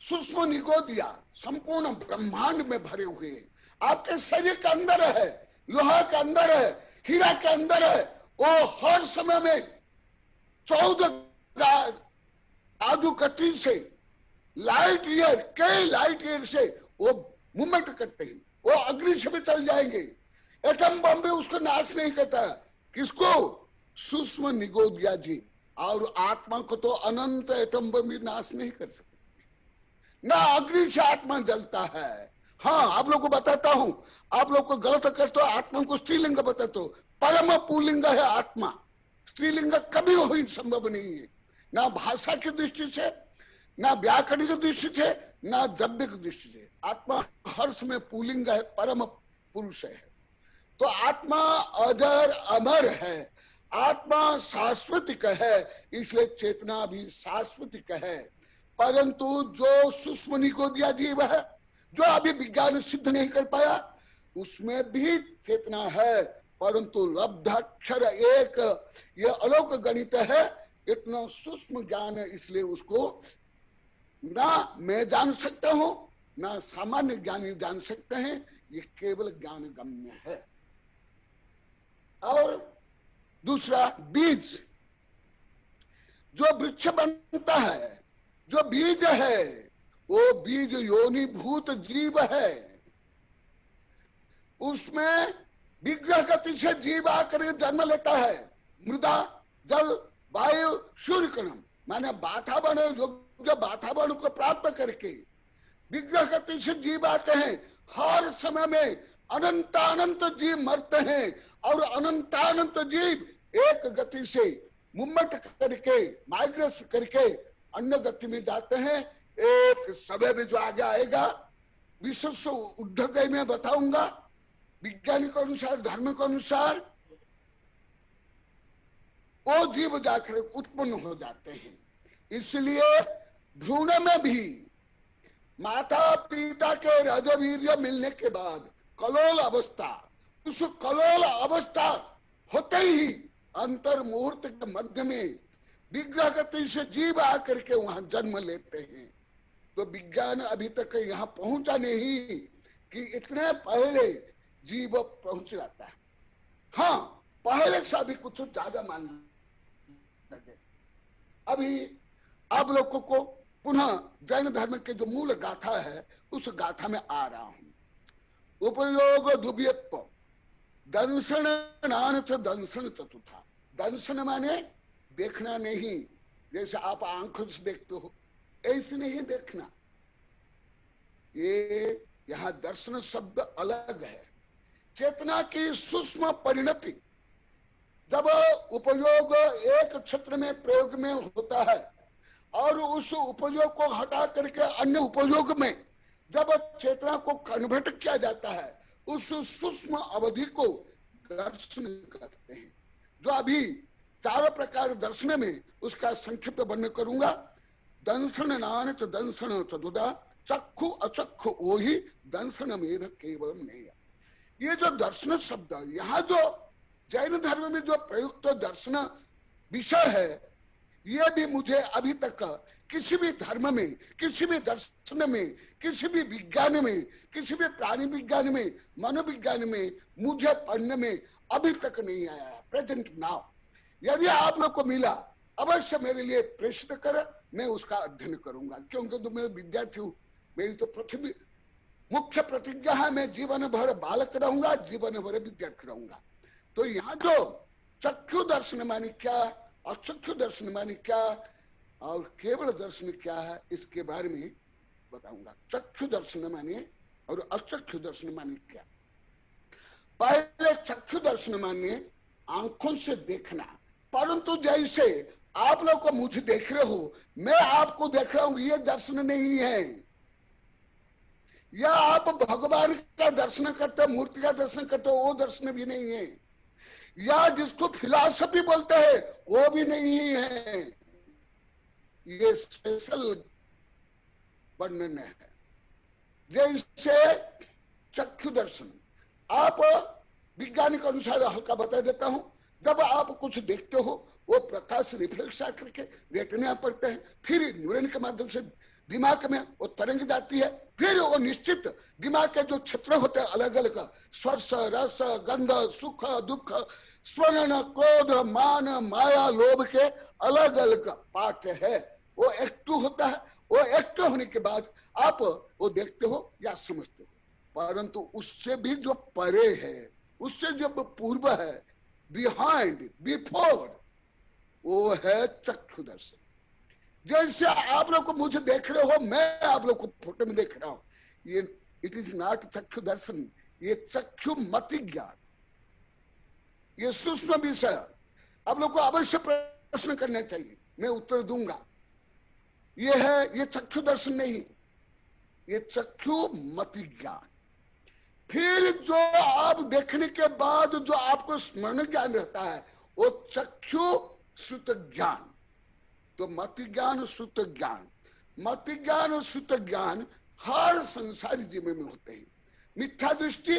सूक्ष्म निगोदिया संपूर्ण ब्रह्मांड में भरे हुए, आपके शरीर के अंदर है, लोहा के अंदर है, हीरा के अंदर है, वो हर समय में 14 आजू गति से लाइट ईयर, कई लाइट ईयर से वो मूवमेंट करते हैं, वो अग्नि से भी चल जाएंगे। एटम बम भी उसको नाश नहीं करता। किसको? सूक्ष्म निगोदिया जी। और आत्मा को तो अनंत एटम बम भी नाश नहीं कर सकते, ना अग्नि से आत्मा जलता है। हाँ, आप लोग को बताता हूं, आप लोग को गलत करते हो, आत्मा को स्त्रीलिंग बताते हो, परम पुल्लिंग है आत्मा, स्त्रीलिंग कभी हो संभव नहीं है, ना भाषा की दृष्टि से, ना व्याकरण की दृष्टि से, ना द्रव्य की दृष्टि से। आत्मा हर समय पुल्लिंग है, परम पुरुष है। तो आत्मा अजर अमर है, आत्मा शाश्वतिक है, इसलिए चेतना भी शाश्वतिक है। परंतु जो सूक्ष्म निगोदिया जीव है, जो अभी विज्ञान सिद्ध नहीं कर पाया, उसमें भी चेतना है, परंतु लब्धाक्षर एक, ये अलौकिक गणित है, इतना सूक्ष्म ज्ञान है, इसलिए उसको ना मैं जान सकता हूं, ना सामान्य ज्ञानी जान सकते हैं, ये केवल ज्ञान गम्य है। और दूसरा, बीज, जो वृक्ष बनता है, जो बीज है, वो बीज योनिभूत जीव है। उसमें विग्रह गति से जीव आकर जन्म लेता है। मृदा, जल, वायु, सूर्य कणम, माने वातावरण जो जो वातावरण को प्राप्त करके विग्रह गति से जीव आते हैं। हर समय में अनंत जीव मरते हैं और अनंत जीव एक गति से मूवमेंट करके माइग्रेट करके अन्य गति में जाते हैं। एक समय में जो आगे आएगा विश्व उद्धव में बताऊंगा, विज्ञान के अनुसार, धर्म के अनुसार वो जीव जाकर उत्पन्न हो जाते हैं। इसलिए भ्रूण में भी माता पिता के रजोवीर्य मिलने के बाद कलोल अवस्था, उस कलोल अवस्था होते ही अंतर मुहूर्त के मध्य में विग्रह गति से जीव आकर के वहां जन्म लेते हैं। तो विज्ञान अभी तक यहाँ पहुंचा नहीं कि इतने पहले जीव पहुंच जाता है। हाँ, पहले से अभी कुछ ज्यादा मान लगे। अभी आप लोगों को पुनः जैन धर्म के जो मूल गाथा है उस गाथा में आ रहा हूं। उपयोग दुव्यत्व दंशन नानच दंशन चतुथा। दंशन माने देखना नहीं, जैसे आप आंखों से देखते हो ऐसे नहीं देखना। ये यहाँ दर्शन शब्द अलग है। चेतना की सूक्ष्म परिणति जब उपयोग एक क्षेत्र में प्रयोग में होता है और उस उपयोग को हटा करके अन्य उपयोग में जब चेतना को कन्वर्ट किया जाता है, उस सूक्ष्म अवधि को दर्शन कहते हैं। जो अभी चारों प्रकार दर्शन में उसका संक्षिप्त वर्णन करूंगा। दंशन नान च दंशन चतुदा चक्षु अचक्षु वो ही दंशन मेध केवलम नहीं। ये जो दर्शन शब्द यहाँ जो जैन धर्म में जो प्रयुक्त दर्शन विषय है, ये भी मुझे अभी तक किसी भी धर्म में, किसी भी दर्शन में, किसी भी विज्ञान में, किसी भी प्राणी विज्ञान में, मनोविज्ञान में मुझे पढ़ने में अभी तक नहीं आया है। प्रेजेंट नाउ यदि आप लोग को मिला अवश्य मेरे लिए प्रेषित कर, मैं उसका अध्ययन करूंगा। क्योंकि तो मैं विद्यार्थी हूँ, मेरी तो प्रथम मुख्य प्रतिज्ञा है मैं जीवन भर बालक रहूंगा, जीवन भर विद्यार्थी रहूंगा। तो यहाँ जो चक्षु दर्शन माने क्या, अचक्षु दर्शन माने क्या और केवल दर्शन क्या है, इसके बारे में बताऊंगा। चक्षु दर्शन माने और अचक्षु दर्शन माने क्या। पहले चक्षु दर्शन माने आंखों से देखना, परंतु जैसे आप लोग को मुझे देख रहे हो, मैं आपको देख रहा हूं, ये दर्शन नहीं है। या आप भगवान का दर्शन करते, मूर्ति का दर्शन करते, वो दर्शन भी नहीं है। या जिसको फिलॉसफी बोलते हैं वो भी नहीं है। ये स्पेशल वर्णन है। जैसे चक्षु दर्शन, आप विज्ञान के अनुसार हल्का बता देता हूं। जब आप कुछ देखते हो वो प्रकाश रिफ्लेक्स आकर के रेटिना पड़ते हैं, फिर न्यूरॉन के माध्यम से दिमाग में वो तरंग जाती है, फिर वो निश्चित दिमाग के जो क्षेत्र होते हैं अलग अलग, स्पर्श, रस, गंध, सुख, दुख, स्वर्ण, क्रोध, मान, माया, लोभ के अलग अलग पार्ट है, वो एक्टिव होता है। वो एक्टिव होने के बाद आप वो देखते हो या समझते हो। परंतु उससे भी जो परे है, उससे जो पूर्व है, बिहाइंड, बिफोर, वो है चक्षु दर्शन। जैसे आप लोग को मुझे देख रहे हो, मैं आप लोग को फोटो में देख रहा हूं, ये इट इज नॉट चक्षु दर्शन, ये चक्षु मति ज्ञान, ये सूक्ष्म विषय। आप लोग को अवश्य प्रश्न करना चाहिए, मैं उत्तर दूंगा। ये है, ये चक्षु दर्शन नहीं, ये चक्षु मति ज्ञान। फिर जो आप देखने के बाद जो आपको स्मरण ज्ञान रहता है वो चक्षु श्रुत ज्ञान। तो मति ज्ञान, श्रुत ज्ञान, मति ज्ञान और श्रुत ज्ञान हर संसारी जीवन में होते हैं। मिथ्या दृष्टि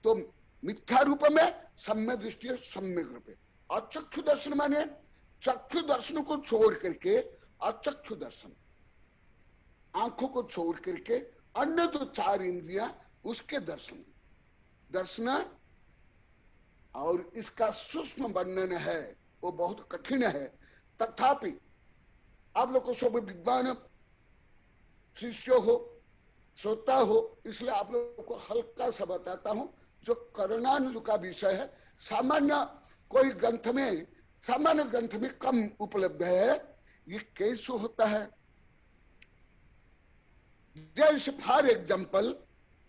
तो मिथ्या रूप में, सम्य दृष्टि सम्यक रूप में। अचक्षु दर्शन माने चक्षु दर्शन को छोड़ करके अचक्षु दर्शन, आंखों को छोड़ करके अन्य जो चार इंद्रियां उसके दर्शन, दर्शन। और इसका सूक्ष्म वर्णन है, वो बहुत कठिन है। तथापि आप लोग को सब विद्वान शिष्य हो, श्रोता हो, इसलिए आप लोगों को हल्का सा बताता हूं। जो करुणानुज का विषय है, सामान्य कोई ग्रंथ में, सामान्य ग्रंथ में कम उपलब्ध है। ये कैसे होता है, जैसे फॉर एग्जाम्पल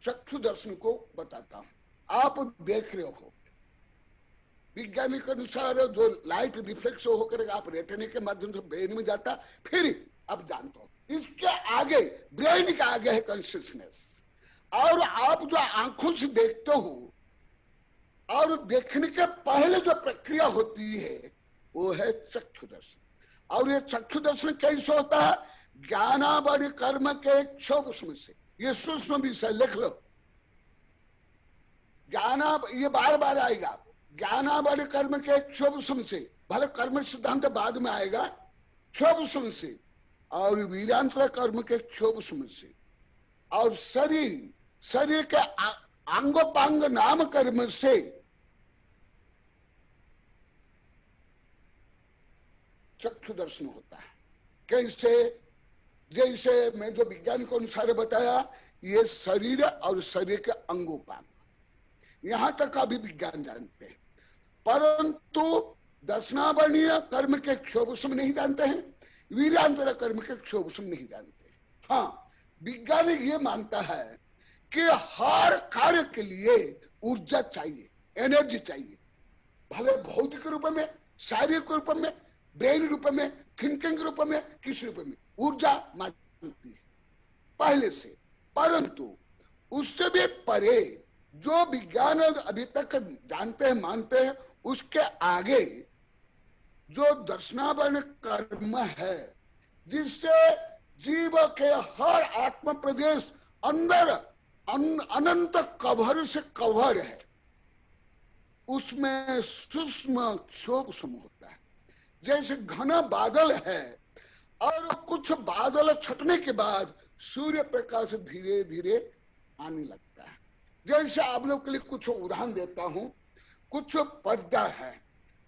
चक्षु दर्शन को बताता हूं। आप देख रहे हो, विज्ञानिक अनुसार जो लाइट रिफ्लेक्स होकर आप रेटिना के माध्यम से ब्रेन में जाता, फिर आप जानते हो इसके आगे, ब्रेन के आगे है कॉन्शियसनेस। और आप जो आंखों से देखते हो और देखने के पहले जो प्रक्रिया होती है वो है चक्षु दर्शन। और ये चक्षु दर्शन कैसे होता है? ज्ञानावरी कर्म के क्षोभ से, ये सूक्ष्म विषय लिख लो, ज्ञाना, ये बार बार आएगा, ज्ञानावरी कर्म के क्षोभ से, भले कर्म सिद्धांत बाद में आएगा, क्षोभ से, और वीरांतर कर्म के क्षोभ से, और शरीर के अंगोपांग नाम कर्म से चक्षु दर्शन होता है। कैसे? जैसे मैं जो विज्ञान के अनुसार बताया, ये शरीर और शरीर के अंगोपांग, यहां तक अभी विज्ञान जानते हैं, परंतु दर्शनावरणीय कर्म के क्षोभ से नहीं जानते हैं, वीरांतर कर्म के क्षोभ से नहीं जानते। हाँ, विज्ञान ये मानता है कि हर कार्य के लिए ऊर्जा चाहिए, एनर्जी चाहिए, भले भौतिक रूप में, शारीरिक रूप में, ब्रेन रूप में, थिंकिंग रूप में, किस रूप में ऊर्जा मानती है पहले से। परंतु उससे भी परे जो विज्ञान अभी तक जानते हैं, मानते हैं, उसके आगे जो दर्शनावरण कर्म है, जिससे जीव के हर आत्म प्रदेश अंदर अनंत कवर से कवर है, उसमें सूक्ष्म क्षोभ समूह होता है। जैसे घना बादल है और कुछ बादल छटने के बाद सूर्य प्रकाश धीरे धीरे आने लगता है। जैसे आप लोग के लिए कुछ उदाहरण देता हूं, कुछ पर्दा है,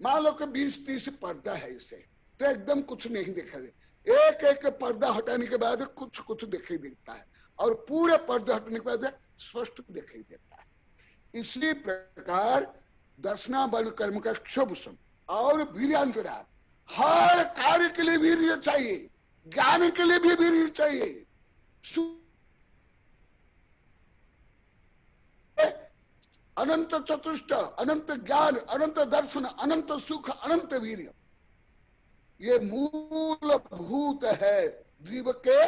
मान लो कि 20-30 पर्दा है, इसे तो एकदम कुछ नहीं दिखाई दे, एक एक पर्दा हटाने के बाद कुछ कुछ दिखाई देता है, और पूरे पर्दा हटने के बाद स्पष्ट दिखाई देता है। इसी प्रकार दर्शनावरण कर्म का क्षोभ और वीर्यांतरा, हर कार्य के लिए वीर्य चाहिए, ज्ञान के लिए भी वीर्य चाहिए। अनंत चतुष्ट, अनंत ज्ञान, अनंत दर्शन, अनंत सुख, अनंत वीर्य, ये मूलभूत है, जीव के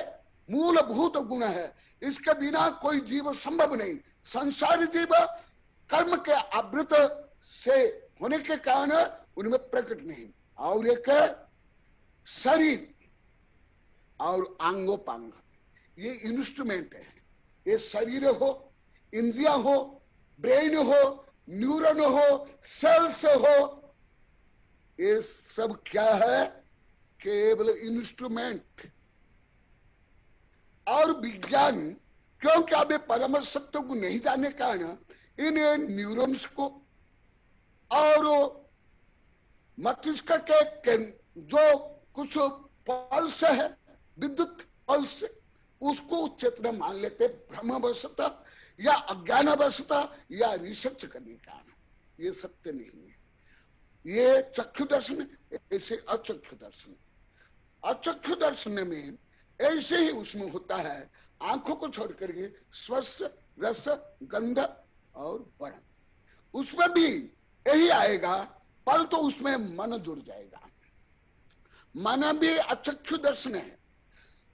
मूलभूत गुण है। इसके बिना कोई जीव संभव नहीं। संसारी जीव कर्म के आवृत से होने के कारण उनमें प्रकट नहीं। और एक शरीर और आंगोपांग, ये इंस्ट्रूमेंट है। ये शरीर हो, इंद्रियां हो, ब्रेन हो, न्यूरॉन हो, सेल्स हो, ये सब क्या है? केवल इंस्ट्रूमेंट। और विज्ञान, क्योंकि अभी परम सत्य को नहीं जानने का कारण इन न्यूरॉन्स को और मस्तिष्क के जो कुछ पल्स है, विद्युत पल्स, उसको चेतना मान लेते भ्रमवशतः या अज्ञानवशतः या रिसर्च करने का। ये सत्य नहीं है। ये चक्षु दर्शन, ऐसे अचक्षु दर्शन। अचक्षु दर्शन में ऐसे ही उसमें होता है, आंखों को छोड़ करके स्पर्श, रस, गंध और वर्ण, उसमें भी यही आएगा, परंतु उसमें मन जुड़ जाएगा। मन भी अचक्षु दर्शन है।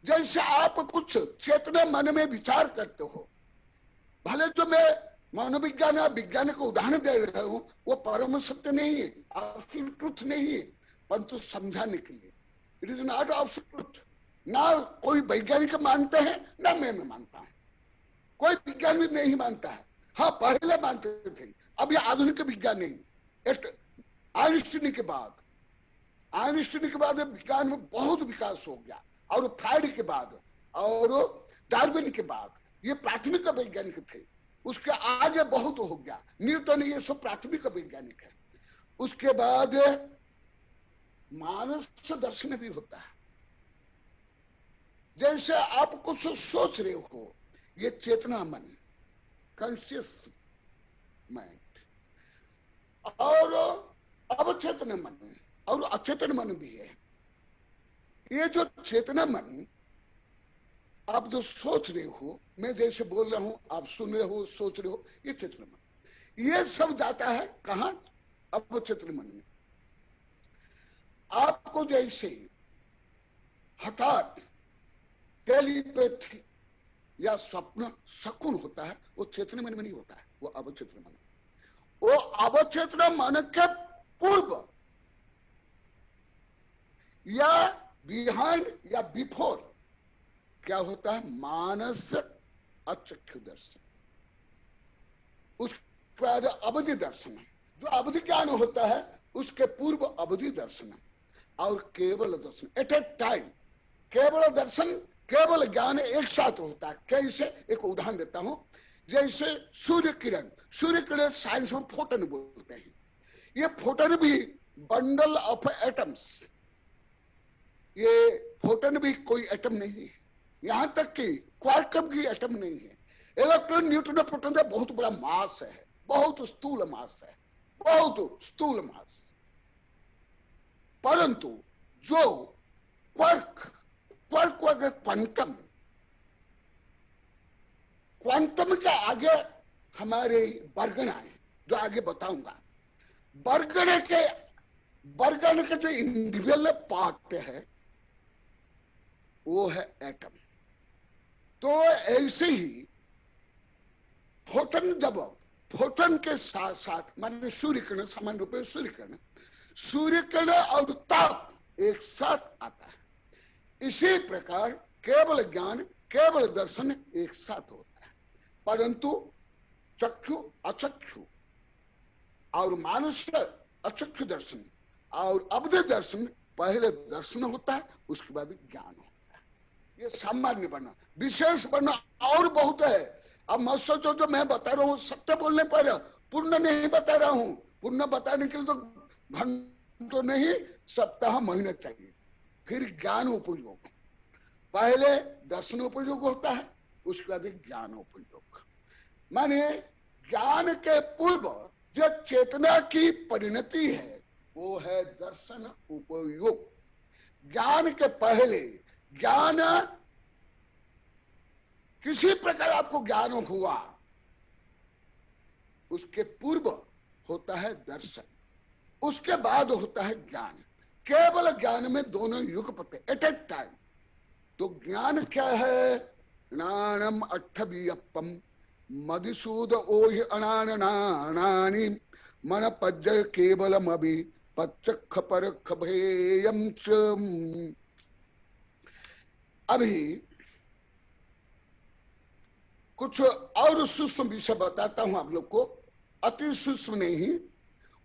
जैसे आप कुछ चेतना मन में विचार करते हो, भले जो मैं मनोविज्ञान या विज्ञान को उदाहरण दे रहा हूं, वो परम सत्य नहीं है, एब्सोल्यूट ट्रुथ नहीं है, परंतु समझाने के लिए। It is not absolute truth. ना कोई वैज्ञानिक मानते हैं, ना मैं मानता हूं, कोई विज्ञान भी नहीं मानता है। हाँ, पहले मानते थे, अब ये आधुनिक विज्ञान नहीं। आइंस्टीन के बाद विज्ञान में बहुत विकास हो गया, और फ्राइड के बाद और डार्विन के बाद ये प्राथमिक वैज्ञानिक थे। उसके आगे बहुत हो गया, न्यूटन, ये सब प्राथमिक वैज्ञानिक है। उसके बाद मानस दर्शन भी होता है। जैसे आप कुछ सोच रहे हो, ये चेतना मन, कॉन्शियस माइंड, और अवचेतन मन और अचेतन मन भी है। ये जो चेतना मन आप जो सोच रहे हो, मैं जैसे बोल रहा हूं, आप सुन रहे हो, सोच रहे हो, ये चित्र मन, ये सब जाता है कहां? अब चित्र मन में। आपको जैसे हठात टेलीपैथी या स्वप्न शकुन होता है, वो चेतन मन में नहीं होता है, वो अवचेतन मन। वो अवचेतन मन के पूर्व या बिहाइंड या बिफोर क्या होता है? मानस अचक्षु दर्शन, उसके बाद अवधि दर्शन। जो अवधि ज्ञान होता है उसके पूर्व अवधि दर्शन और केवल दर्शन एट ए टाइम। केवल दर्शन केवल ज्ञान एक साथ होता है। कैसे? एक उदाहरण देता हूं। जैसे सूर्य किरण साइंस में फोटन बोलते हैं। ये फोटन भी बंडल ऑफ एटम्स, ये फोटन भी कोई एटम नहीं है, यहां तक कि क्वार्क भी एटम नहीं है। इलेक्ट्रॉन, न्यूट्रॉन, प्रोटॉन का बहुत बड़ा मास है, बहुत स्थूल मास है, बहुत स्थूल मास। परंतु जो क्वार्क क्वांटम, क्वांटम के आगे हमारे वर्गण आए, जो आगे बताऊंगा। वर्गण के जो इंडिविजुअल पार्ट है वो है एटम। तो ऐसे ही फोटन के साथ साथ माने सूर्य किरण, सामान्य रूप में सूर्य किरण और ताप एक साथ आता है। इसी प्रकार केवल ज्ञान, केवल दर्शन एक साथ होता है। परंतु चक्षु अचक्षु और मानस अचक्षु दर्शन और अवधि दर्शन, पहले दर्शन होता है उसके बाद ज्ञान होता है। ये सामान्य वर्ण। विशेष वर्ण और बहुत है। अब मत सोचो जो मैं बता रहा हूं सत्य बोलने पर पूर्ण नहीं बता रहा हूं। पूर्ण बताने के लिए तो घंटों नहीं, सप्ताह, महीने चाहिए। फिर ज्ञान उपयोग, पहले दर्शन उपयोग होता है, उसके बाद ज्ञान उपयोग। माने ज्ञान के पूर्व जो चेतना की परिणति है वो है दर्शन उपयोग। ज्ञान के पहले, ज्ञान किसी प्रकार आपको ज्ञान हुआ, उसके पूर्व होता है दर्शन, उसके बाद होता है ज्ञान। केवल ज्ञान में दोनों युगपत एट ए टाइम। तो ज्ञान क्या है? नानम अट्ठवीयप्पम मधुसूद ओहि अनानानि मन पज्ज केवलम अभि पच्चख परख भेयम च। अभी कुछ और सूक्ष्म विषय बताता हूं आप लोग को, अति सूक्ष्म नहीं,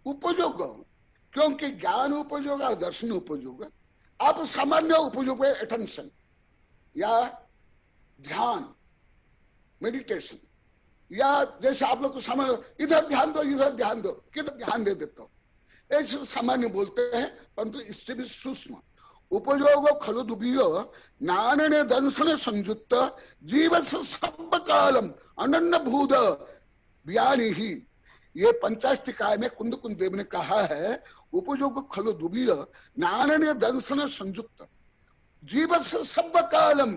उपयोग। क्योंकि ज्ञान उपयोग और दर्शन उपयोग, आप सामान्य उपयोग है अटेंशन या ध्यान, मेडिटेशन, या जैसे आप लोग को सामान्य इधर ध्यान दो, इधर ध्यान दो, किधर ध्यान दे देते हो, ऐसे सामान्य बोलते हैं। परंतु इससे भी सूक्ष्म उपयोग खलु दुबीय नानने दंशन संयुक्त जीवस सब कालम अनन्न भूत व्यानि ही। ये पंचाष्टिकाय में कुंद देव ने कहा है, उपयोग खलु दुबीय नानने दंशन संयुक्त जीवस सब कालम।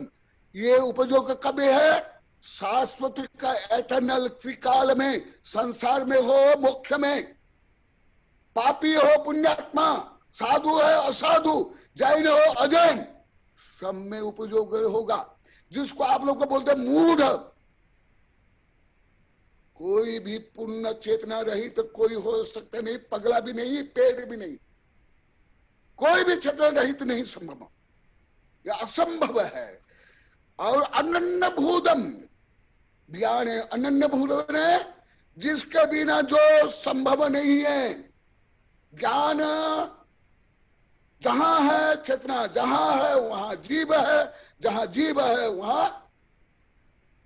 ये उपयोग कब है? शाश्वत का एटर्नल त्रिकाल में, संसार में हो मोक्ष में, पापी हो पुण्यात्मा, साधु है असाधु, जैन हो अजैन, सब में उपयोग होगा। जिसको आप लोग को बोलते हैं मूढ़, कोई भी पूर्ण चेतना रही तो कोई हो सकता नहीं, पगला भी नहीं, पेड़ भी नहीं, कोई भी चेतना रहित नहीं संभव, यह असंभव है। और अनन्य भूतम ज्ञान, अनन्य भूत ने जिसके बिना जो संभव नहीं है। ज्ञान जहां है चेतना, जहां है वहां जीव है, जहां जीव है वहां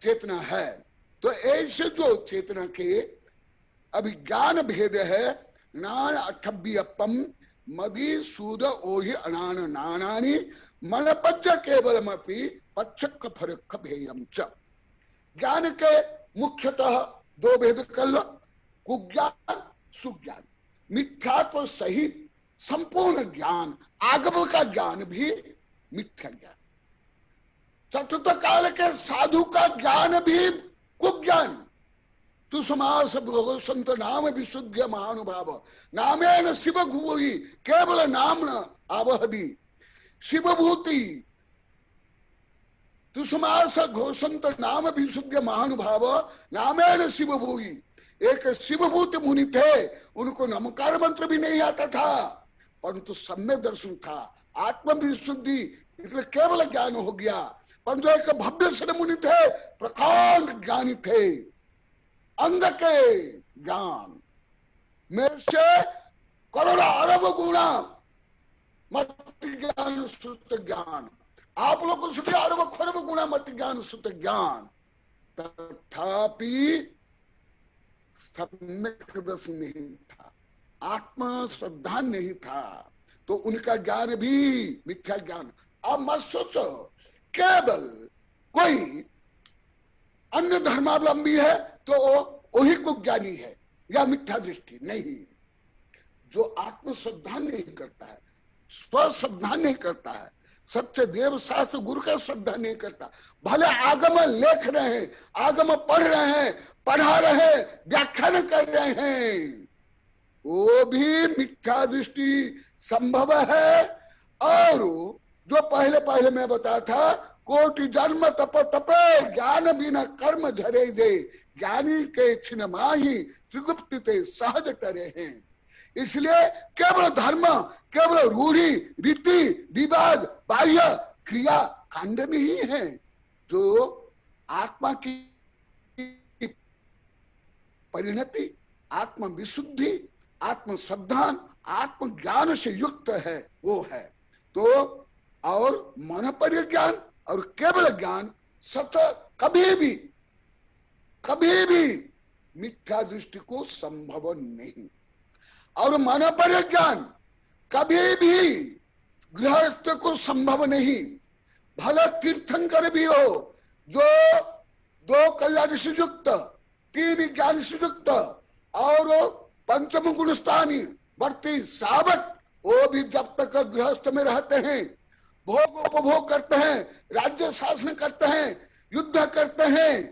चेतना है। तो ऐसे जो चेतना के अभिज्ञान भेद है, नान अठव्यपम मदी सूद ओहि अनान नानानि मन पज्ज केवलमपि पच्छक फरक भेयम च। ज्ञान के मुख्यतः दो भेद कर लो, कुज्ञान सुज्ञान। मिथ्यात्व सहित संपूर्ण ज्ञान, आगम का ज्ञान भी मिथ्या ज्ञान। चतुर्थ काल के साधु का ज्ञान भी कुज्ञान। तु समास संत नाम विशुद्ध महानुभाव नामेन शिव भूवि केवल नाम आवहदी शिवभूति। तु समास घोषंत नाम विशुद्ध महानुभाव नामेन शिव भूवि। एक शिवभूत मुनि थे, उनको नमकार मंत्र भी नहीं आता था, परंतु सम्यक दर्शन था, आत्म विशुद्धि, इसलिए केवल ज्ञान हो गया। परंतु एक भव्य से मुनि थे, प्रकांड ज्ञानी थे, अंग के ज्ञान में से करोड़ अरब गुणा मत ज्ञान सुत ज्ञान। आप लोगों से भी अरब खरब गुणा मत ज्ञान सुत ज्ञान, तथापि सम्यक दर्शन नहीं था, आत्मा श्रद्धा नहीं था, तो उनका ज्ञान भी मिथ्या ज्ञान। अब मत सोचो केवल कोई अन्य धर्मावलंबी है तो वही को ज्ञानी है या मिथ्या दृष्टि नहीं। जो आत्म श्रद्धा नहीं करता है, स्व श्रद्धा नहीं करता है, सत्य देव शास्त्र गुरु का श्रद्धा नहीं करता, भले आगम लेख रहे हैं, आगम पढ़ रहे हैं, पढ़ा रहे हैं, व्याख्यान कर रहे हैं, वो भी मिथ्या दृष्टि संभव है। और जो पहले पहले मैं बताया था, कोटि जन्म तप तपे ज्ञान बिना कर्म झरे दे, ज्ञानी के छिन माही त्रिगुप्त ते सहज टरे हैं। इसलिए केवल धर्म, केवल रूढ़ी रीति रिवाज बाह्य क्रिया कांड नहीं है जो आत्मा की परिणति, आत्म विशुद्धि, आत्म श्रद्धा, आत्म ज्ञान से युक्त है, वो है। तो और मन परिज्ञान और केवल ज्ञान सत कभी भी मिथ्या दृष्टि को संभव नहीं। और मन परिज्ञान कभी भी गृहस्थ को संभव नहीं। भले तीर्थंकर भी हो, जो 2 कल्याण से युक्त, 3 ज्ञान से युक्त और पंचम गुणस्थानी वर्ती श्रावक, वो भी जब तक गृहस्थ में रहते हैं, भोग उपभोग करते हैं, राज्य शासन करते हैं, युद्ध करते हैं,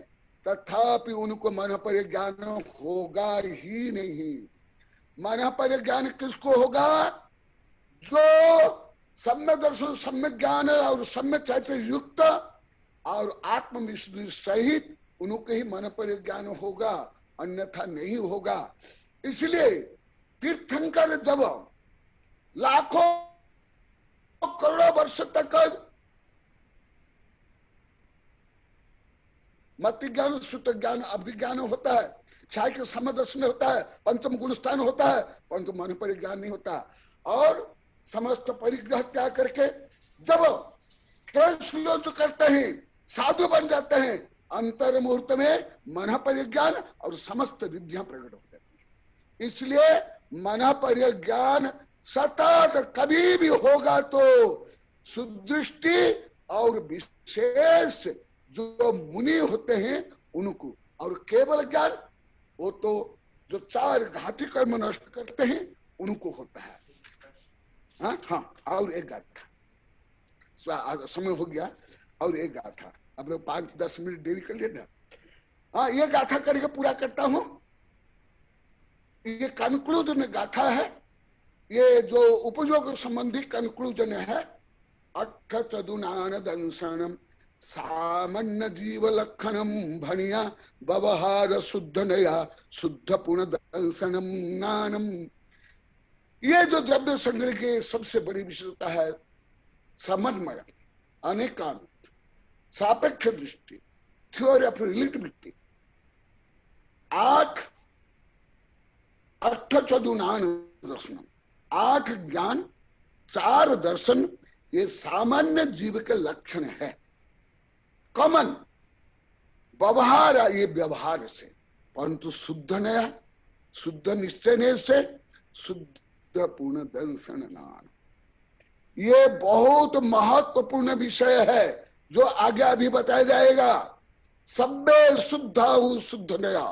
तथापि उनको मन परिज्ञान होगा ही नहीं। मन परिज्ञान किसको होगा? जो सम्यक दर्शन, सम्यक ज्ञान और सम्यक चैतन्य युक्त और आत्मविशुद्धि सहित उनको ही मन परिज्ञान होगा, अन्यथा नहीं होगा। इसलिए तीर्थंकर जब लाखों करोड़ों वर्ष तक मत ज्ञान, सुत ज्ञान, अवधि ज्ञान होता है, क्षय के समय दर्शन होता है, पंचम गुणस्थान होता है, परंतु मन परिज्ञान नहीं होता। और समस्त परिग्रह त्याग करके जब क्लेश करते हैं, साधु बन जाते हैं, अंतर मुहूर्त में मन परिज्ञान और समस्त विद्या प्रकट हो जाती है। इसलिए मन परिज्ञान सतत कभी भी होगा तो सुदृष्टि और विशेष जो मुनि होते हैं उनको, और केवल ज्ञान वो तो जो 4 घाती कर्म नष्ट करते हैं उनको होता है। हाँ, और एक गाथा, समय हो गया, और एक गाथा, अब लोग 5-10 मिनट देरी कर लेना। हाँ, ये गाथा करके पूरा करता हूं। ये कंक्लूजन गाथा है, ये जो उपयोग संबंधी कंक्लूजन है। अठ चदुनान दंसनम सामान्य जीव लक्षणम भनिया व्यवहार शुद्ध नया शुद्ध पुनः दंसनम नानम। ये जो द्रव्य संग्रह की सबसे बड़ी विशेषता है, समन्वय, अनेकांत, सापेक्ष दृष्टि, थ्योरी ऑफ रिलेटिविटी। 8 चतुर्नान दर्शनम, 8 ज्ञान, 4 दर्शन, ये सामान्य जीव के लक्षण है। कॉमन व्यवहार, ये व्यवहार से, परंतु शुद्ध नया, शुद्ध निश्चय से, शुद्ध पूर्ण दर्शन नान। ये बहुत महत्वपूर्ण विषय है जो आगे अभी बताया जाएगा। सब्बे शुद्ध शुद्ध नया,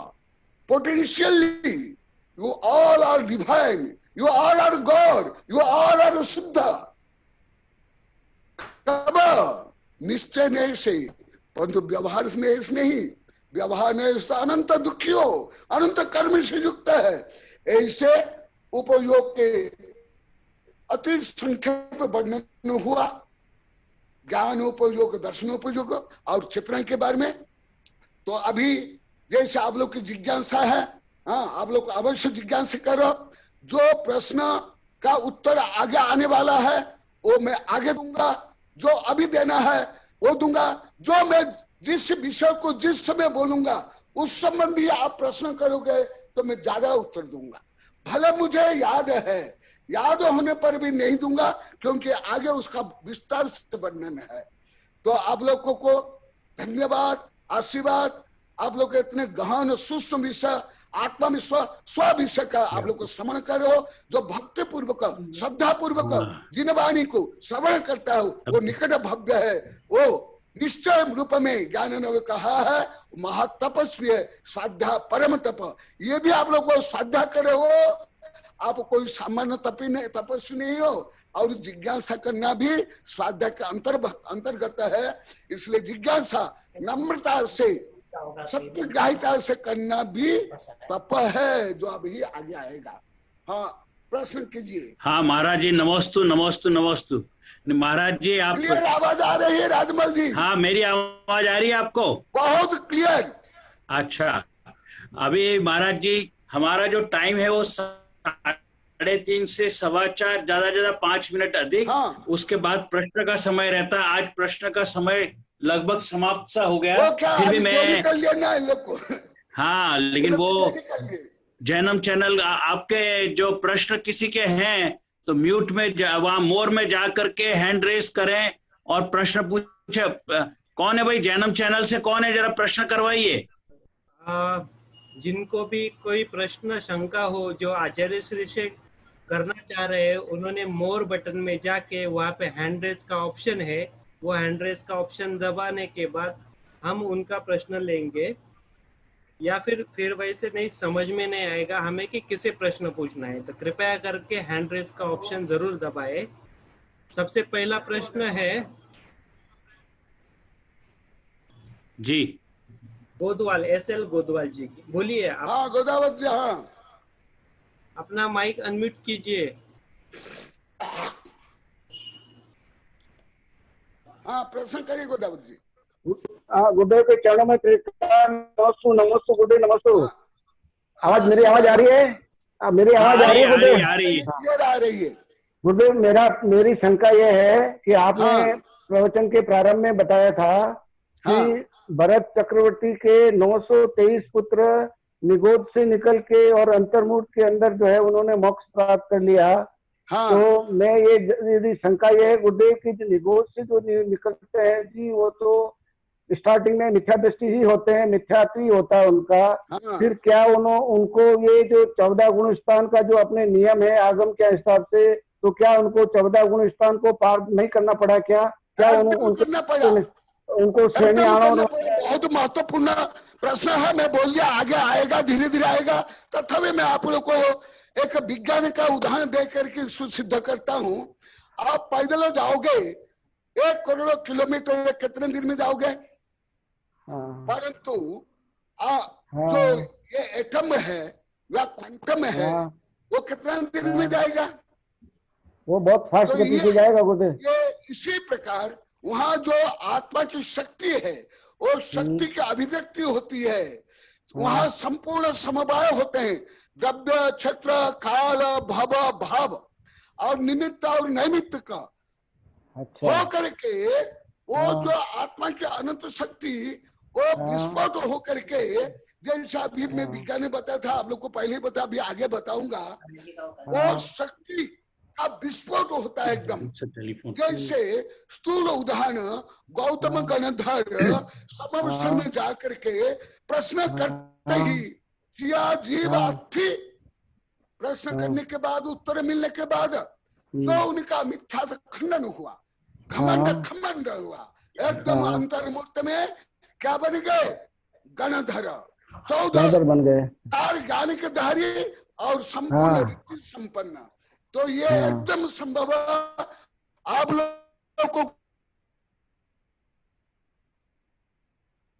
potentially you all are divine, you all are God, you all are शुद्ध। निश्चय स्नेह से, परंतु व्यवहार स्नेह से नहीं। व्यवहार स्नेह से अनंत दुखी हो, अनंत कर्म से युक्त है। ऐसे उपयोग के अति संक्षेप वर्णन हुआ, ज्ञान उपयोग, दर्शन उपयोग और चित्रण के बारे में। तो अभी जैसे आप लोग की जिज्ञासा है, हाँ, आप लोग अवश्य जिज्ञासा करो। जो प्रश्न का उत्तर आगे आने वाला है वो मैं आगे दूंगा, जो अभी देना है वो दूंगा। जो मैं जिस विषय को जिस समय बोलूंगा उस संबंधी आप प्रश्न करोगे तो मैं ज्यादा उत्तर दूंगा। भले मुझे याद है, याद होने पर भी नहीं दूंगा, क्योंकि आगे उसका विस्तार से वर्णन है। तो आप लोगों को धन्यवाद, आशीर्वाद। आप लोग इतने गहन सूक्ष्म विषय, आत्मा में स्व विषय का आप लोग को श्रवण करो। जो भक्ति पूर्वक, श्रद्धा पूर्वक जिन वाणी को श्रवण करता है वो निकट भव्य है। वो निश्चय रूप में ज्ञान ने कहा है महातपस्वी है, स्वाध्याय परम तप। ये भी आप लोग को स्वाध्याय करे हो। आप कोई सामान्य तपस्वी नहीं हो, और जिज्ञासा करना भी स्वाध्याय के अंतर्गत है। इसलिए जिज्ञासा नम्रता से, सत्यग्राहिता से करना भी तप है, जो अभी आगे आएगा। हाँ, प्रश्न कीजिए। हाँ महाराज जी, नमस्तु नमस्तु नमस्तु। महाराज जी आप क्लियर आवाज आ रही है राजमल जी? हाँ, मेरी आवाज आ रही है आपको? बहुत क्लियर। अच्छा, अभी महाराज जी हमारा जो टाइम है वो 3:30 से 4:15, ज्यादा 5 मिनट अधिक। हाँ। उसके बाद प्रश्न का समय रहता है। आज प्रश्न का समय लगभग समाप्त सा हो गया। वो क्या फिर भी मैं कर लिया ना इन लोग को। हाँ, लेकिन वो जैनम चैनल आपके जो प्रश्न किसी के हैं तो म्यूट में वहां मोर में जा करके हैंड रेस करें और प्रश्न पूछे। कौन है भाई जैनम चैनल से? कौन है, जरा प्रश्न करवाइए। जिनको भी कोई प्रश्न शंका हो जो आचार्य श्री से करना चाह रहे हैं, उन्होंने मोर बटन में जाके वहाँ पे हैंड रेस का ऑप्शन है, वो हैंड रेस का ऑप्शन दबाने के बाद हम उनका प्रश्न लेंगे। या फिर वैसे नहीं समझ में नहीं आएगा हमें कि किसे प्रश्न पूछना है, तो कृपया करके हैंड रेस का ऑप्शन जरूर दबाए। सबसे पहला प्रश्न है जी, गोदवाल, SL गोदवाल जी की। बोलिए आप। हाँ गोदावत जी, हाँ अपना माइक अनम्यूट कीजिए। हाँ, प्रश्न करिए गोदावत जी। गुरुदेव के चरणों में नमस्तु नमस्तु गुरुदेव नमस्तु। आवाज, मेरी आवाज आ रही है? मेरी आवाज आ रही है गुरुदेव? आ रही है गुरुदेव, मेरी शंका यह है कि आपने प्रवचन के प्रारंभ में बताया था कि भरत चक्रवर्ती के 923 पुत्र निगोद से निकल के और अंतर्मुख के अंदर जो है उन्होंने मोक्ष प्राप्त कर लिया। हाँ। तो मैं ये यदि शंका ये है गुरुदेव की, जो निगोद से जो निकलते हैं जी, वो तो स्टार्टिंग में मिथ्या दृष्टि ही होते हैं, मिथ्यात्व ही होता है उनका। हाँ। फिर क्या उनको ये जो 14 गुण स्थान का जो अपने नियम है आगम के हिसाब से, तो क्या उनको 14 गुण स्थान को पार नहीं करना पड़ा? क्या उनको श्रेणी बहुत महत्वपूर्ण प्रश्न है। मैं बोल दिया आगे आएगा, धीरे धीरे आएगा। तथापि मैं आप लोग को एक विज्ञान का उदाहरण दे करके सिद्ध करता हूँ। आप पैदल जाओगे 1 करोड़ किलोमीटर कितने दिन में जाओगे? परंतु जो ये एटम है या क्वांटम है वो कितना दिन में जाएगा? वो बहुत फास्ट गति से जाएगा गुरुदेव। ये इसी प्रकार वहां जो आत्मा की शक्ति है वो शक्ति की अभिव्यक्ति होती है। वहां संपूर्ण समवाय होते हैं, द्रव्य, क्षेत्र, काल, भव, भाव और निमित्त और नैमित्त का हो करके वो जो आत्मा की अनंत शक्ति वो विस्फोट हो करके, जैसा अभी मैं विज्ञान ने बताया था, आप लोग को पहले बताया, अभी आगे बताऊंगा, वो शक्ति का विस्फोट होता है एकदम। जैसे स्थूल उदाहरण, गौतम गणधर समवस्था में जाकर के प्रश्न करते ही किया जीव अर्थी, प्रश्न करने के बाद उत्तर मिलने के बाद तो उनका मिथ्या खंडन हुआ, खमंड हुआ एकदम। अंतर्मुक्त में क्या बन गए? गणधर। 14 बन गए, 4 ज्ञान के धारी और संपूर्ण रीति संपन्न। तो ये एकदम संभव। आप लोगों को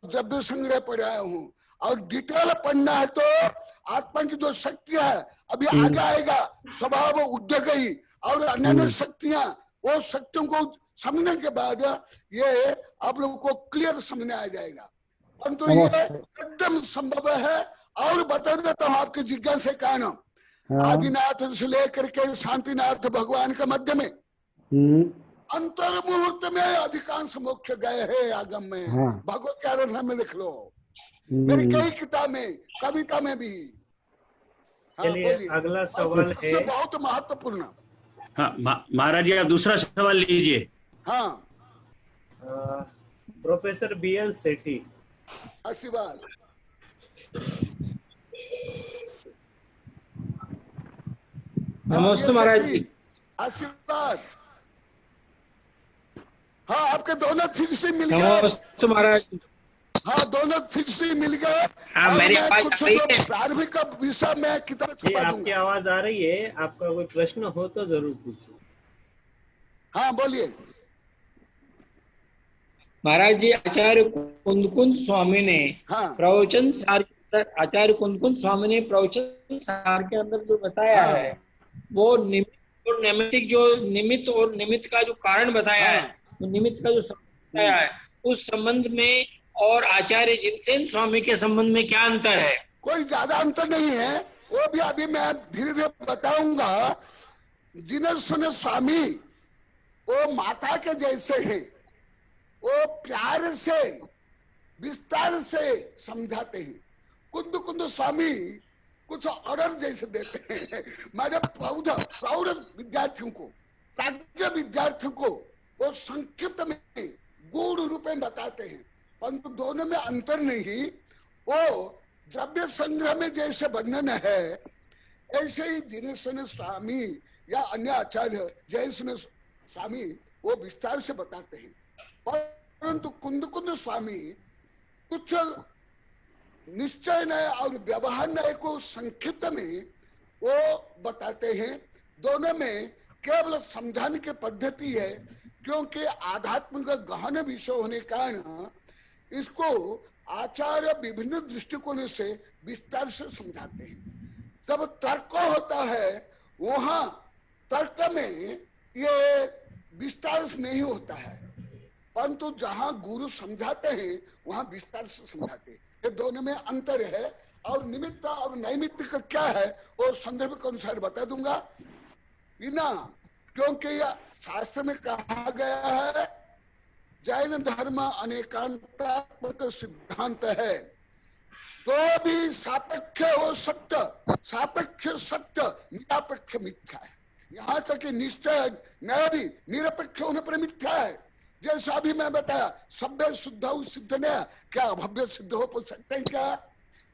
द्रव्य संग्रह पढ़ाया हूँ, और डिटेल पढ़ना है तो आत्मा की जो शक्ति है अभी आगे आएगा, स्वभाव उद्योगी और अन्य शक्तियां, वो शक्तियों को समझने के बाद ये आप लोगों को क्लियर समझ में आ जाएगा। परंतु ये एकदम संभव है। और बता देता हूँ आपके जिज्ञासा का नाम, आदिनाथ से लेकर के शांतिनाथ भगवान के मध्य में अंतर मुहूर्त में अधिकांश मोक्ष गए हैं आगम में। भगवत के आराधना में लिख लो, मेरी कई किताब में, कविता में भी। चलिए अगला सवाल है बहुत महत्वपूर्ण। हाँ महाराज जी, आप दूसरा सवाल लीजिए। हाँ प्रोफेसर BL सेठी। आशीर्वाद। नमस्ते महाराज जी। आशीर्वाद। हाँ आपके दोनों ठीक से मिल गए। नमस्ते महाराज। हाँ दोनों ठीक से मिल गए। हाँ मेरी आवाज आ रही है? प्रारंभिक विषय में किताब छपा आपकी दूंगा। आवाज आ रही है, आपका कोई प्रश्न हो तो जरूर पूछो। हाँ बोलिए। महाराज जी, आचार्य कुंदकुंद स्वामी ने प्रवचन सार, आचार्य कुंदकुंद स्वामी ने प्रवचन सार के अंदर जो बताया है वो निमित्त और नैमित्तिक, जो निमित्त और निमित्त का जो कारण बताया है, वो निमित्त का जो संबंध बताया है, उस संबंध में और आचार्य जिनसेन स्वामी के संबंध में क्या अंतर है? कोई ज्यादा अंतर नहीं है, वो भी अभी मैं धीरे धीरे बताऊंगा। जिनसेन स्वामी वो माता के जैसे हैं, वो प्यार से विस्तार से समझाते हैं। कुंद स्वामी कुछ ऑर्डर जैसे देते हैं। मेरे प्रौढ़ विद्यार्थियों को, प्राज्ञ विद्यार्थियों को वो संक्षिप्त में गूढ़ रूप में बताते हैं, परंतु दोनों में अंतर नहीं। वो द्रव्य संग्रह में जैसे वर्णन है, ऐसे ही जिनसेन स्वामी या अन्य आचार्य जैसे स्वामी वो विस्तार से बताते हैं। परंतु कुंद स्वामी कुछ निश्चय नय और व्यवहार नय को संक्षिप्त में वो बताते हैं। दोनों में केवल समझाने की पद्धति है, क्योंकि आध्यात्म का गहन विषय होने के कारण इसको आचार्य विभिन्न दृष्टिकोणों से विस्तार से समझाते हैं। जब तर्क होता है वहां तर्क में ये विस्तार से नहीं होता है, परंतु जहां गुरु समझाते हैं वहां विस्तार से समझाते हैं। ये दोनों में अंतर है। और निमित्त और नैमित्त का क्या है वो संदर्भ के अनुसार बता दूंगा बिना, क्योंकि यह शास्त्र में कहा गया है जैन धर्म अनेकांतात्मक सिद्धांत है, तो भी सापेक्ष हो सत्य, सापेक्ष सत्य, निरपेक्ष मिथ्या है। यहाँ तक कि निश्चय न भी निरपेक्ष होने पर मिथ्या है। जैसा अभी मैं बताया, सभ्य शुद्ध हूँ सिद्ध न, क्या अभव्य सिद्ध हो सकते हैं?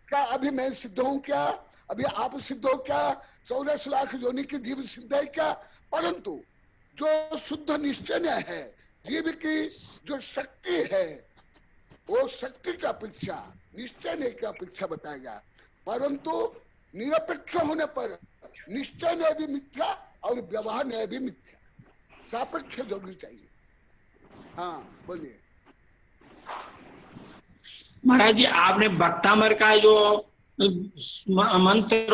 क्या अभी मैं सिद्ध हूँ? क्या अभी आप सिद्ध हो? क्या 14 लाख योनि की जीव सिद्ध है क्या? परंतु जो शुद्ध निश्चय है, जीव की जो शक्ति है, वो शक्ति की अपेक्षा निश्चय की अपेक्षा बताएगा। परंतु निरपेक्ष होने पर निश्चय ने भी मिथ्या और व्यवहार ने भी मिथ्या, सापेक्ष जरूरी चाहिए। हाँ बोलिए महाराज जी। आपने भक्तामर का जो मंत्र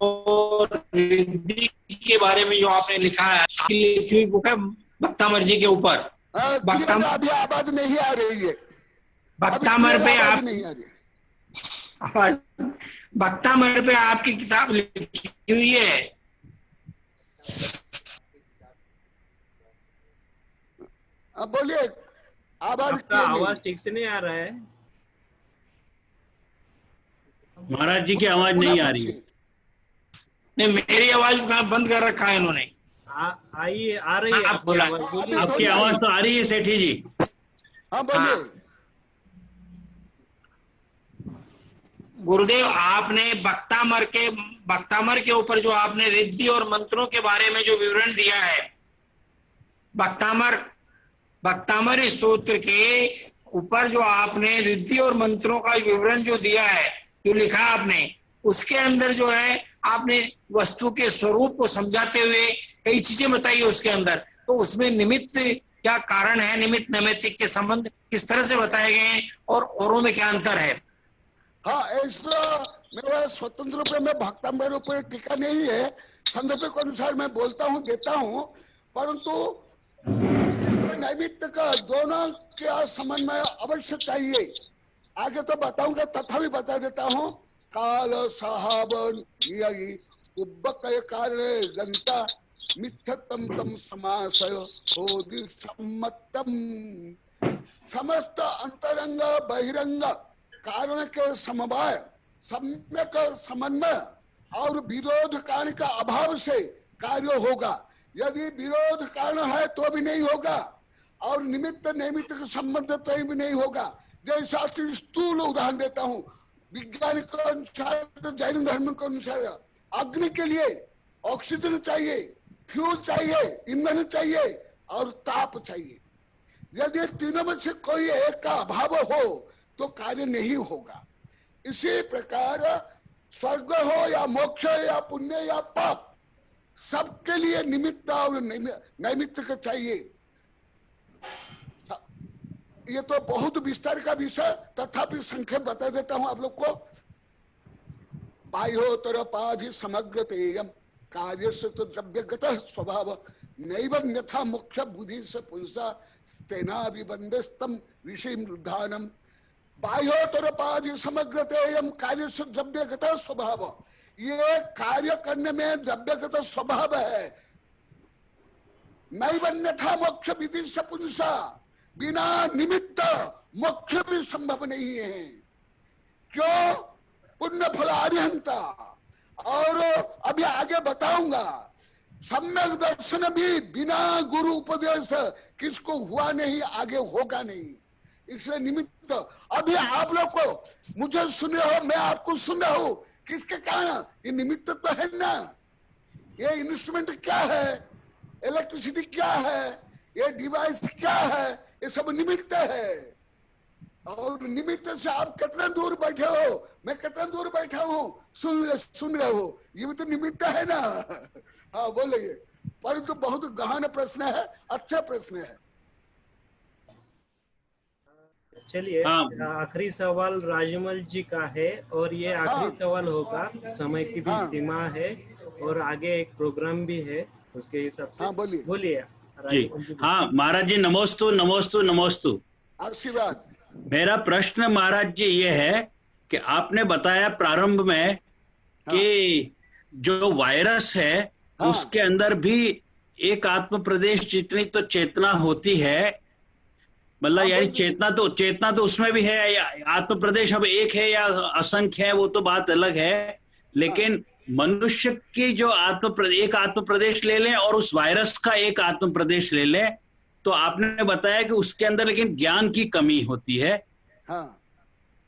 और रिद्धि के बारे में जो आपने लिखा है, लिखी हुई बुक है भक्तामर जी के ऊपर। अभी आवाज नहीं आ रही है। भक्तामर पे आप नहीं आ रही आवाज, भक्तामर पे आपकी किताब लिखी हुई है। अब बोलिए, आवाज ठीक से नहीं आ रहा है। महाराज जी की आवाज नहीं आ रही है। नहीं, मेरी आवाज बंद कर रखा है इन्होंने। आइए, आ रही है आपकी आवाज, बोलिए। आपकी आवाज तो आ रही है सेठी जी। हाँ बोलिए। गुरुदेव, आपने भक्तामर के ऊपर जो आपने रिद्धि और मंत्रों के बारे में जो विवरण दिया है, भक्तामर स्तोत्र के ऊपर जो आपने रिद्धि और मंत्रों का विवरण जो दिया है, जो लिखा आपने, उसके अंदर जो है आपने वस्तु के स्वरूप को समझाते हुए कई चीजें बताई है उसके अंदर। तो उसमें निमित्त क्या कारण है निमित्त नैमित्तिक के संबंध किस तरह से बताए गए हैं और औरों में क्या अंतर है? हाँ, ऐसा मेरा स्वतंत्र रूप में भक्तांबर ऊपर टीका नहीं है, संदर्भ के अनुसार मैं बोलता हूँ, देता हूँ, परंतु नैमित्त का दोनों क्या समन्वय अवश्य चाहिए। आगे तो बताऊंगा, तथा भी बता देता हूँ। काल साहब कारण गंता मिथ्यतम तम समासय होदि सम्मतम। समस्त अंतरंग बहिरंग कारण के समवाय, सम्यक समन्वय और विरोध कारण का अभाव से कार्य होगा। यदि विरोध कारण है तो भी नहीं होगा, और निमित्त नैमित्त का संबंध तो भी नहीं होगा। जैसा अति स्थूल उदाहरण देता हूँ, विज्ञान के अनुसार, जैन धर्म के अनुसार अग्नि के लिए ऑक्सीजन चाहिए, फ्यूल चाहिए, ईंधन चाहिए और ताप चाहिए। यदि तीनों में से कोई एक का अभाव हो तो कार्य नहीं होगा। इसी प्रकार स्वर्ग हो या मोक्ष या पुण्य या पाप, सबके लिए निमित्त और नैमित्त का चाहिए। ये तो बहुत विस्तार का विषय, तथापि संक्षेप बता देता हूं आप लोग को। बाह्योत्तरपाधि समग्र तेयम कार्य से तो द्रव्यगत स्वभाव नैव अन्यथा मोक्ष बुद्धि से पुंसा तेना विबंधस्तम ऋषि मृद्धानम। बाह्योत्तरपाधि समग्र तेयम कार्य से द्रव्यगत स्वभाव, ये कार्य करने में द्रव्यगत स्वभाव है। नैव अन्यथा मोक्ष विधि से पुंसा, बिना निमित्त मोक्ष भी संभव नहीं है। क्यों? पुण्य फल आर्यहंता। और अभी आगे बताऊंगा, सम्यक दर्शन भी बिना गुरु उपदेश किसको हुआ नहीं, आगे होगा नहीं। इसलिए निमित्त, अभी आप लोग को, मुझे सुन रहे हो, मैं आपको सुन रहा हूं, किसके कारण? ये निमित्त तो है ना। ये इंस्ट्रूमेंट क्या है, इलेक्ट्रिसिटी क्या है, ये डिवाइस क्या है, ये सब निमित्त है। और निमित्त से आप कितना दूर बैठे हो, मैं कितना दूर बैठा हूँ, सुन रहे हो, ये भी तो निमित्त है ना। हाँ बोलिए। परंतु बहुत गहन प्रश्न है, अच्छा प्रश्न है। चलिए, आखिरी सवाल राजमल जी का है, और ये आखिरी सवाल होगा, समय की भी सीमा है और आगे एक प्रोग्राम भी है, उसके हिसाब से बोलिए। हाँ महाराज जी, नमोस्तु नमोस्तु नमोस्तु। आशीर्वाद। मेरा प्रश्न महाराज जी ये है कि आपने बताया प्रारंभ में कि जो वायरस है उसके अंदर भी एक आत्म प्रदेश जितनी तो चेतना होती है, मतलब यानी चेतना तो उसमें भी है। आत्म प्रदेश अब एक है या असंख्य है वो तो बात अलग है, लेकिन मनुष्य की जो एक आत्म प्रदेश ले लें और उस वायरस का एक आत्म प्रदेश ले लें, तो आपने बताया कि उसके अंदर लेकिन ज्ञान की कमी होती है।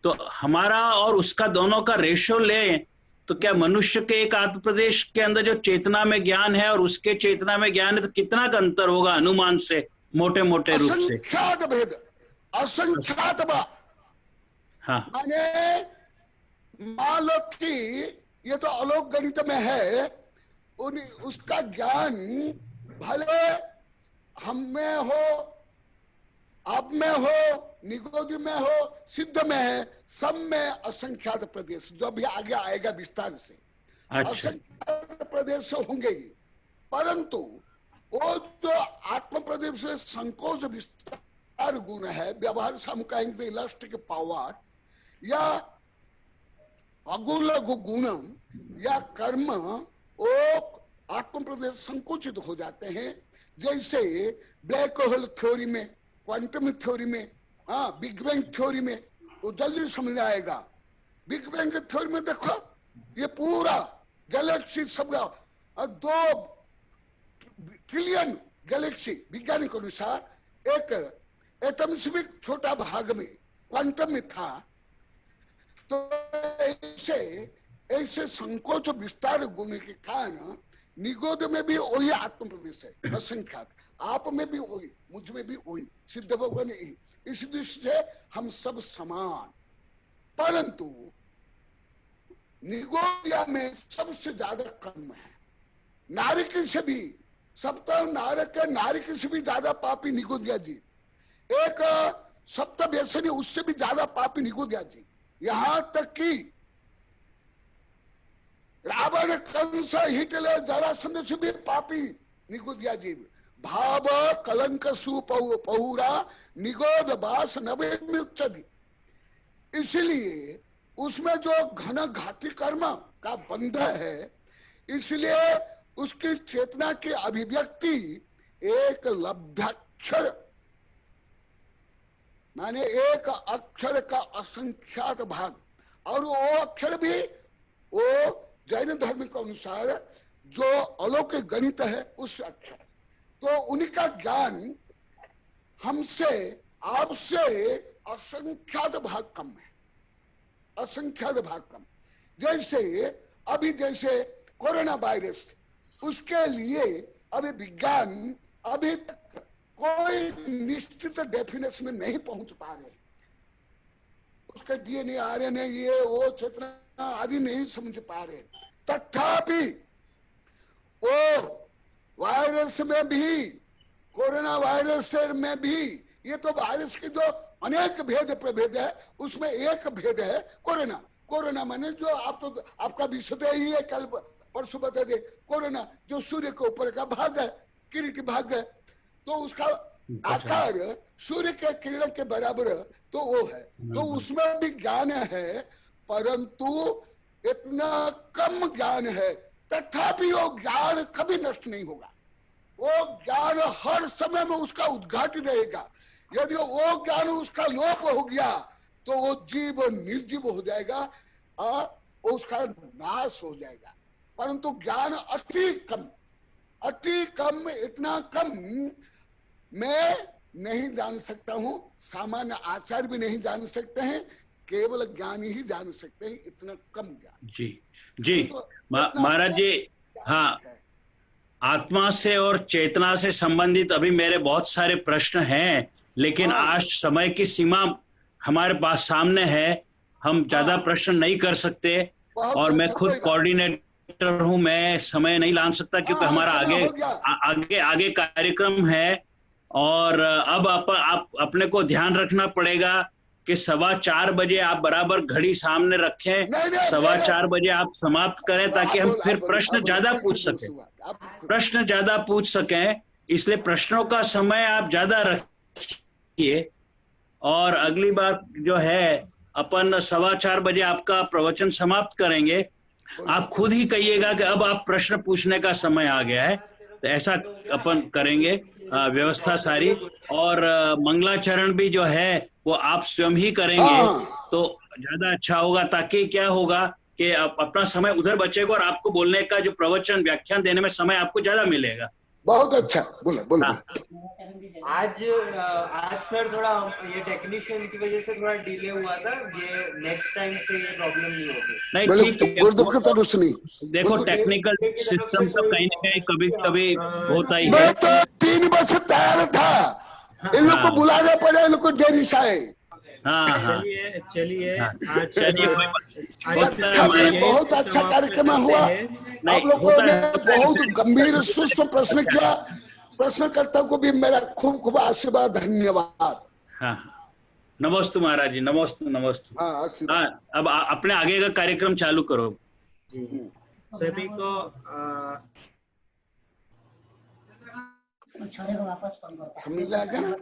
तो हमारा और उसका दोनों का रेशो लें तो क्या मनुष्य के एक आत्म प्रदेश के अंदर जो चेतना में ज्ञान है और उसके चेतना में ज्ञान है, तो कितना का अंतर होगा अनुमान से, मोटे मोटे रूप से? असंख्यात भेद, असंख्यात। हाँ, मान लो कि ये तो आलोक गणित में है, उसका ज्ञान भले हम में हो, आप में हो, निगोदी में हो, सिद्ध में है, सब में असंख्यात प्रदेश, जो भी आगे आएगा विस्तार से। अच्छा। असंख्यात प्रदेश होंगे ही, परंतु वो जो आत्म प्रदेश से संकोच विस्तार गुण है, व्यवहार से हम कहेंगे इलास्टिक पावर, या अगुण लघु गुणम या कर्म, वो आत्म प्रदेश संकुचित हो जाते हैं। जैसे ब्लैक होल थ्योरी में, क्वांटम थ्योरी में, बिग बैंग थ्योरी में, वो जल्दी समझ आएगा। बिग बैंग थ्योरी में देखो, ये पूरा गैलेक्सी सब 2 ट्रिलियन गैलेक्सी विज्ञान के अनुसार एक एटम से भी छोटा भाग में क्वांटम में था। तो ऐसे संकोच विस्तार गुण के कारण निगोद में भी वही आत्म प्रदेश है, असंख्यात। आप में भी वही, मुझ में भी वही, सिद्ध भगवान यही। इस दृष्टि से हम सब समान, परंतु निगोदिया में सबसे ज्यादा कर्म है। नारिकी से भी सप्तम नारक के नारिक से भी ज्यादा पापी निकोदिया जी, एक सप्त व्यसनी उससे भी ज्यादा पापी निकोदिया जी, यहां तक कि रावण, कंस, हिटलर, जरासंध से भी पापी निकोदिया जी। भाव कलंक सुपहुरा निगोद बास नवेमुक्ति। इसलिए उसमें जो घन घाती कर्म का बंध है, इसलिए उसकी चेतना की अभिव्यक्ति एक लब्धाक्षर माने एक अक्षर का असंख्यात भाग, और वो अक्षर भी वो जैन धर्म के अनुसार जो अलौकिक गणित है उस अक्षर। तो उनका ज्ञान हमसे आपसे असंख्यात भाग कम है, असंख्यात भाग कम। जैसे अभी जैसे कोरोना वायरस, उसके लिए अभी विज्ञान अभी तक कोई निश्चित डेफिनेशन में नहीं पहुंच पा रहे, उसका डीएनए आरएनए ये वो चेतना आदि नहीं समझ पा रहे। तथापि वो वायरस में भी, कोरोना वायरस में भी, ये तो वायरस के जो अनेक भेद प्रभेद है उसमें एक भेद है कोरोना। कोरोना माने जो आप तो आपका विषय ही है, कल परसों बता दे, कोरोना जो सूर्य के ऊपर का भाग है, किरण भाग है, तो उसका आकार सूर्य के किरण के बराबर तो वो है, तो उसमें भी ज्ञान है, परंतु इतना कम ज्ञान है। तथापि वो ज्ञान कभी नष्ट नहीं होगा, वो ज्ञान हर समय में उसका उद्घाटित रहेगा। यदि वो ज्ञान उसका लोप हो गया तो वो जीव निर्जीव हो जाएगा, वो उसका नाश हो जाएगा। परंतु ज्ञान अति कम, इतना कम मैं नहीं जान सकता हूँ, सामान्य आचार्य भी नहीं जान सकते हैं, केवल ज्ञानी ही जान सकते हैं, इतना कम ज्ञान। जी तो महाराज जी, हाँ, आत्मा से और चेतना से संबंधित अभी मेरे बहुत सारे प्रश्न हैं, लेकिन आज समय की सीमा हमारे पास सामने है, हम ज्यादा प्रश्न नहीं कर सकते, और मैं खुद कोऑर्डिनेटर हूं, मैं समय नहीं ला सकता क्योंकि हमारा आगे कार्यक्रम है। और अब आप अपने को ध्यान रखना पड़ेगा कि 4:15 बजे आप बराबर घड़ी सामने रखें, 4:15 बजे आप समाप्त करें, ताकि हम फिर प्रश्न ज्यादा पूछ सकें। इसलिए प्रश्नों का समय आप ज्यादा रखिए, और अगली बार जो है अपन 4:15 बजे आपका प्रवचन समाप्त करेंगे। आप खुद ही कहिएगा कि अब आप प्रश्न पूछने का समय आ गया है, तो ऐसा अपन करेंगे व्यवस्था सारी। और मंगलाचरण भी जो है वो आप स्वयं ही करेंगे तो ज्यादा अच्छा होगा, ताकि क्या होगा कि अपना समय उधर बचेगा और आपको बोलने का जो प्रवचन व्याख्यान देने में समय आपको ज्यादा मिलेगा। बहुत अच्छा, बोलो। आज सर थोड़ा ये टेक्नीशियन की वजह से थोड़ा डिले हुआ था, ये नेक्स्ट टाइम से ये प्रॉब्लम नहीं होगी। नहीं, ठीक है, देखो टेक्निकल सिस्टम तो कहीं ना कहीं कभी होता ही है। मैं तो 3 वर्ष तैयार था, इन लोग को बुलाने पड़े, इन लोग को देरी से आए। चलिए बहुत अच्छा कार्यक्रम हुआ, आप लोगों ने बहुत गंभीर सूक्ष्म प्रश्न किया, प्रश्नकर्ता को भी मेरा खूब आशीर्वाद, धन्यवाद। हाँ, नमस्ते महाराज जी, नमस्ते। हाँ, अब अपने आगे का कार्यक्रम चालू करो। सभी को समझ आ गया ना?